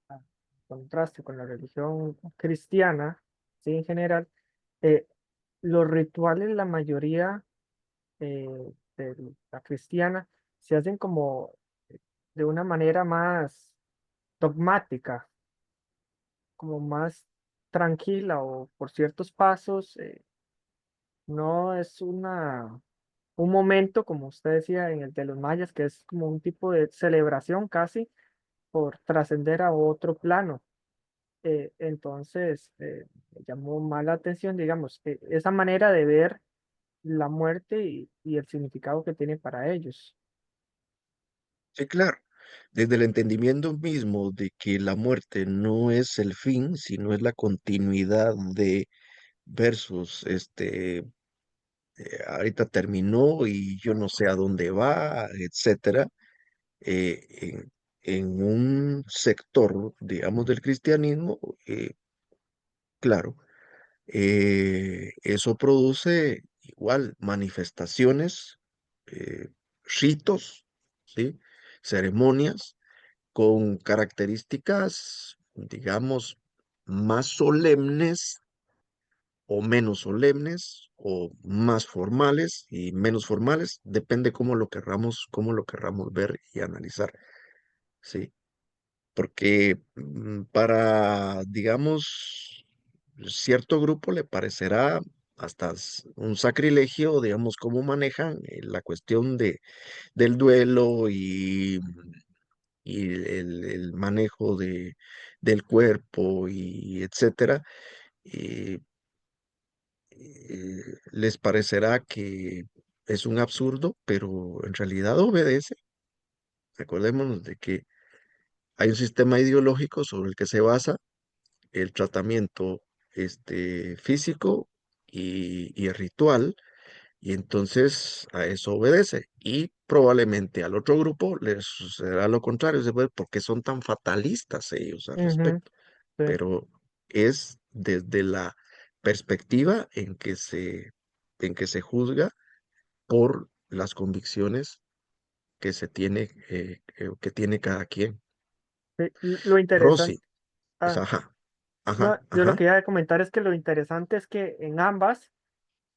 en contraste con la religión cristiana, sí, en general, eh, los rituales, la mayoría eh, de la cristiana, se hacen como de una manera más dogmática, como más tranquila o por ciertos pasos. No es un momento, como usted decía, en el de los mayas, que es como un tipo de celebración casi por trascender a otro plano. Entonces, me llamó más la atención, digamos, esa manera de ver la muerte y el significado que tiene para ellos. Sí, claro. Desde el entendimiento mismo de que la muerte no es el fin, sino es la continuidad de versus ahorita terminó y yo no sé a dónde va, etcétera. eh, en, en un sector, digamos, del cristianismo, claro, eso produce igual manifestaciones, eh, ritos, ¿sí? Ceremonias con características, digamos, más solemnes o menos solemnes o más formales y menos formales, depende cómo lo querramos ver y analizar, ¿sí? Porque para, digamos, cierto grupo le parecerá hasta un sacrilegio, digamos, cómo manejan la cuestión del duelo y el manejo del cuerpo y etcétera. eh, Les parecerá que es un absurdo, pero en realidad obedece. Recordémonos de que hay un sistema ideológico sobre el que se basa el tratamiento físico y el ritual, y entonces a eso obedece. Y probablemente al otro grupo les sucederá lo contrario, porque son tan fatalistas ellos al Ujú, respecto. sí. Pero es desde la perspectiva en que se juzga por las convicciones que tiene cada quien. Sí, lo Rosy, interesante, pues, ah, ajá, no, ajá, yo lo ajá. que iba a comentar es que lo interesante es que en ambas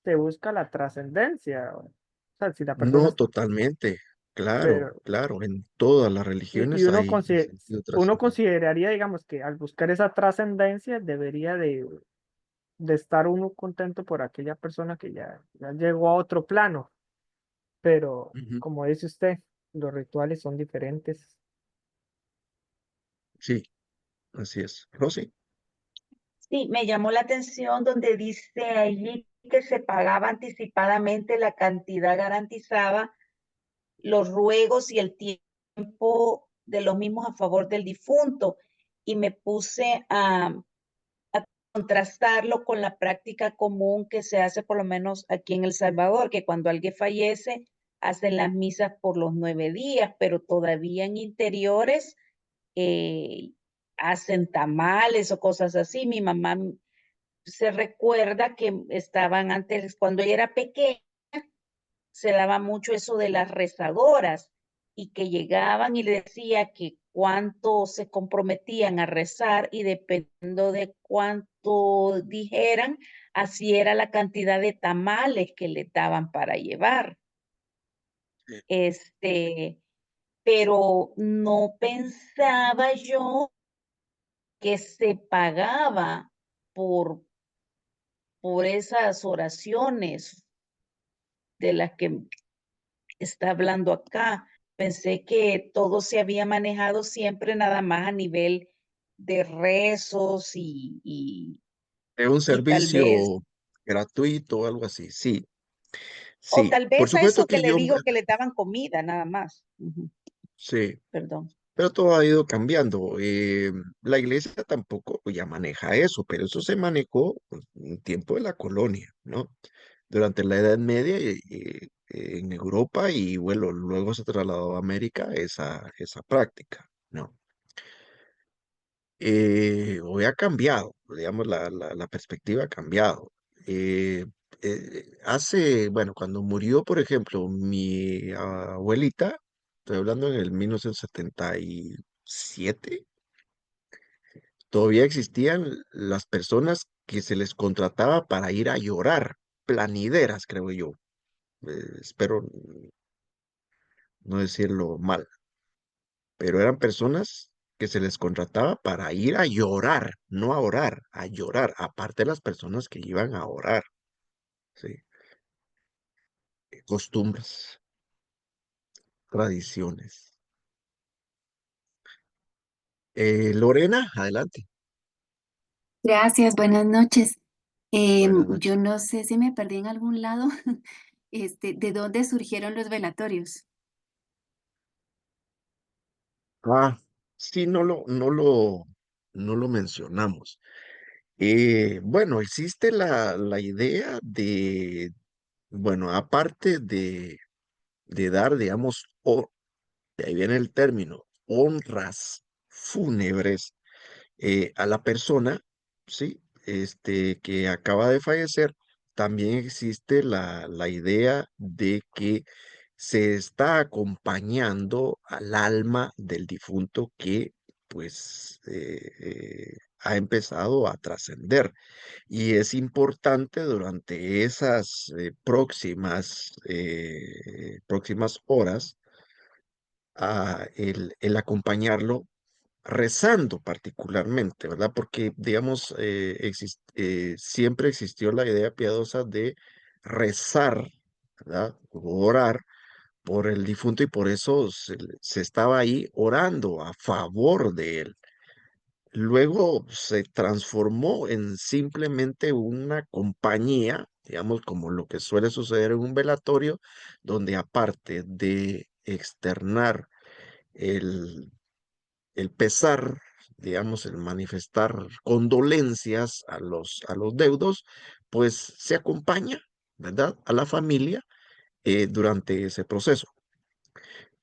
se busca la trascendencia. O sea, si la persona No está, totalmente, claro, pero claro, en todas las y religiones hay un sentido uno trascendente. consideraría, digamos, que al buscar esa trascendencia debería de estar uno contento por aquella persona que ya llegó a otro plano, pero Ujú. como dice usted, los rituales son diferentes. Sí, así es. Rosy, Sí, me llamó la atención donde dice allí que se pagaba anticipadamente la cantidad garantizada los ruegos y el tiempo de los mismos a favor del difunto. Y me puse a contrastarlo con la práctica común que se hace por lo menos aquí en El Salvador, que cuando alguien fallece, hacen las misas por los 9 días, pero todavía en interiores eh, hacen tamales o cosas así. Mi mamá se recuerda que estaban antes, cuando ella era pequeña, se daba mucho eso de las rezadoras y que llegaban y le decía que cuánto se comprometían a rezar y dependiendo de cuánto dijeran, así era la cantidad de tamales que le daban para llevar. Sí. Pero no pensaba yo que se pagaba por, por esas oraciones de las que está hablando acá. Pensé que todo se había manejado siempre nada más a nivel de rezos Es un y tal vez, servicio gratuito o algo así. Sí, o sí. tal Por vez a supuesto eso que que le yo, digo que le daban comida, nada más. Ujú, sí, perdón. pero todo ha ido cambiando. La iglesia tampoco ya maneja eso, pero eso se manejó en tiempo de la colonia, ¿no? Durante la Edad Media en Europa y bueno, luego se trasladó a América esa práctica, ¿no? Hoy ha cambiado, digamos, la perspectiva ha cambiado. Eh, bueno, cuando murió, por ejemplo, mi abuelita, estoy hablando en el 1977, todavía existían las personas que se les contrataba para ir a llorar, planideras, creo yo. Espero no decirlo mal, pero eran personas que se les contrataba para ir a llorar, no a orar, a llorar, aparte de las personas que iban a orar, ¿sí? Costumbres, tradiciones. Lorena, adelante. Gracias, buenas noches. Buenas Yo noches. no sé si me perdí en algún lado, ¿de dónde surgieron los velatorios? Ah, sí, no lo mencionamos. Bueno, existe la idea de, bueno, aparte de dar, digamos, de ahí viene el término, honras fúnebres a la persona, ¿sí? Que acaba de fallecer, también existe la idea de que se está acompañando al alma del difunto que, pues, ha empezado a trascender. Y es importante durante esas próximas horas el acompañarlo rezando particularmente, ¿verdad? Porque, digamos, siempre existió la idea piadosa de rezar, ¿verdad? O orar por el difunto y por eso se estaba ahí orando a favor de él. Luego se transformó en simplemente una compañía, digamos, como lo que suele suceder en un velatorio, donde aparte de externar el el pesar, digamos, el manifestar condolencias a los deudos, pues se acompaña, ¿verdad?, a la familia durante ese proceso.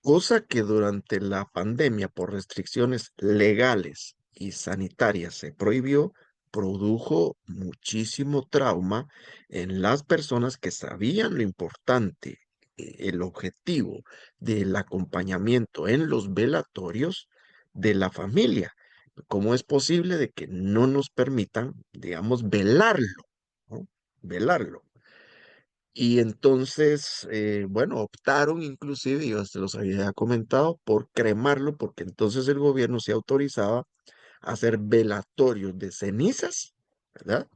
Cosa que durante la pandemia, por restricciones legales y sanitarias, se prohibió, produjo muchísimo trauma en las personas que sabían lo importante, el objetivo del acompañamiento en los velatorios de la familia. ¿Cómo es posible de que no nos permitan, digamos, velarlo, ¿no? Velarlo. Y entonces, bueno, optaron inclusive, yo se los había comentado, por cremarlo, porque entonces el gobierno se autorizaba a hacer velatorios de cenizas, ¿verdad?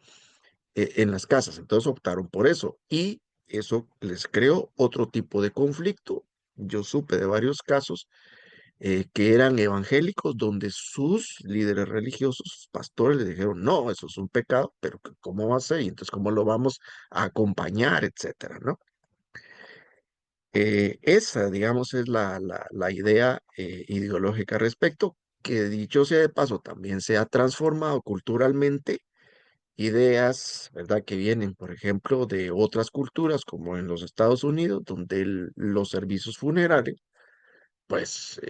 En las casas. Entonces optaron por eso. Y eso les creó otro tipo de conflicto. Yo supe de varios casos que eran evangélicos, donde sus líderes religiosos, sus pastores, les dijeron, no, eso es un pecado, pero ¿cómo va a ser? Y entonces, ¿cómo lo vamos a acompañar, etcétera, ¿no? Esa, digamos, es la idea ideológica al respecto, que dicho sea de paso, también se ha transformado culturalmente ideas, ¿verdad? Que vienen, por ejemplo, de otras culturas, como en los Estados Unidos, donde los servicios funerarios, pues,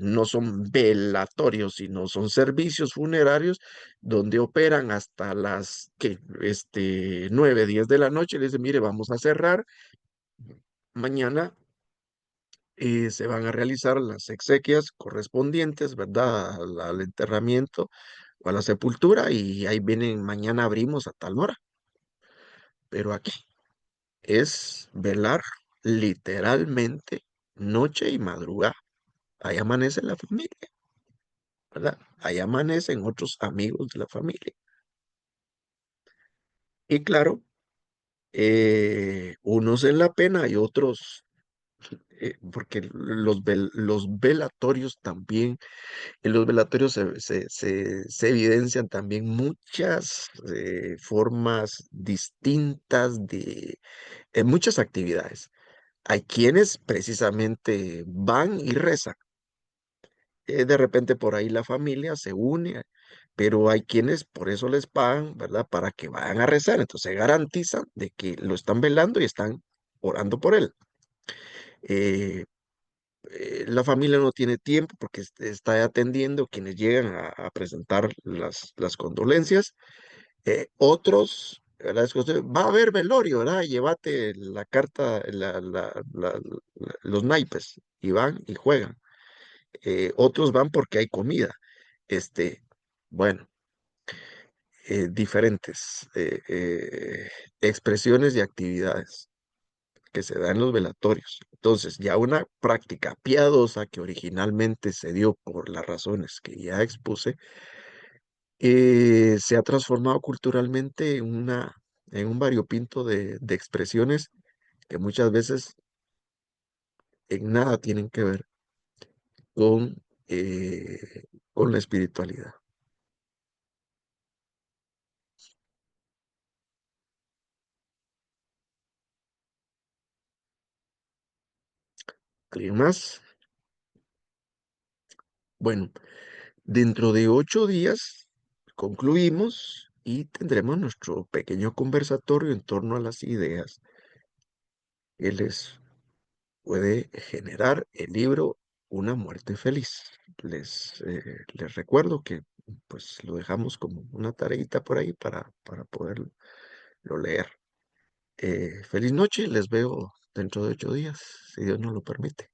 no son velatorios, sino son servicios funerarios donde operan hasta las, que, 9, 10 de la noche. Le dicen, mire, vamos a cerrar mañana. Se van a realizar las exequias correspondientes, ¿verdad? Al enterramiento o a la sepultura y ahí vienen, mañana abrimos a tal hora. Pero aquí es velar literalmente noche y madrugada. Ahí amanece la familia, ¿verdad? Ahí amanecen otros amigos de la familia. Y claro, unos en la pena y otros, porque los velatorios también, en los velatorios se evidencian también muchas formas distintas muchas actividades. Hay quienes precisamente van y rezan. De repente por ahí la familia se une, pero hay quienes por eso les pagan, ¿verdad? Para que vayan a rezar. Entonces se garantizan de que lo están velando y están orando por él. Eh, la familia no tiene tiempo porque está atendiendo quienes llegan a presentar las condolencias. Otros, ¿verdad? Va a haber velorio, ¿verdad? Llévate la carta, los naipes y van y juegan. Otros van porque hay comida. Este, bueno, diferentes expresiones y actividades que se dan en los velatorios. Entonces, ya una práctica piadosa que originalmente se dio por las razones que ya expuse, se ha transformado culturalmente en un variopinto de expresiones que muchas veces en nada tienen que ver con, con la espiritualidad. ¿Alguien más? Bueno, dentro de 8 días concluimos y tendremos nuestro pequeño conversatorio en torno a las ideas que les puede generar el libro Una muerte feliz. Les recuerdo que pues lo dejamos como una tareita por ahí para poderlo leer. Feliz noche, les veo dentro de 8 días, si Dios nos lo permite.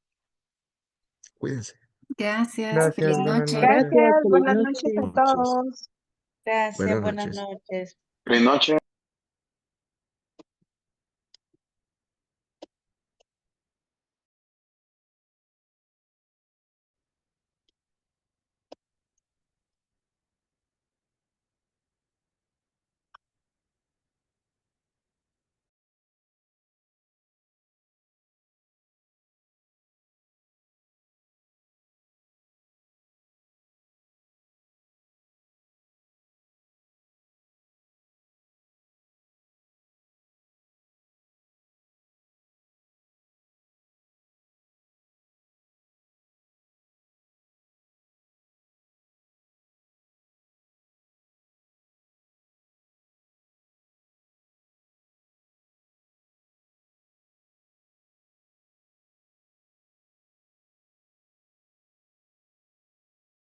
Cuídense. Gracias, feliz Gracias, buenas noche. noches. Gracias, feliz Buenas noches a noche. Buenas noches. todos. Gracias, Buenas buenas noches. noches. Feliz noche.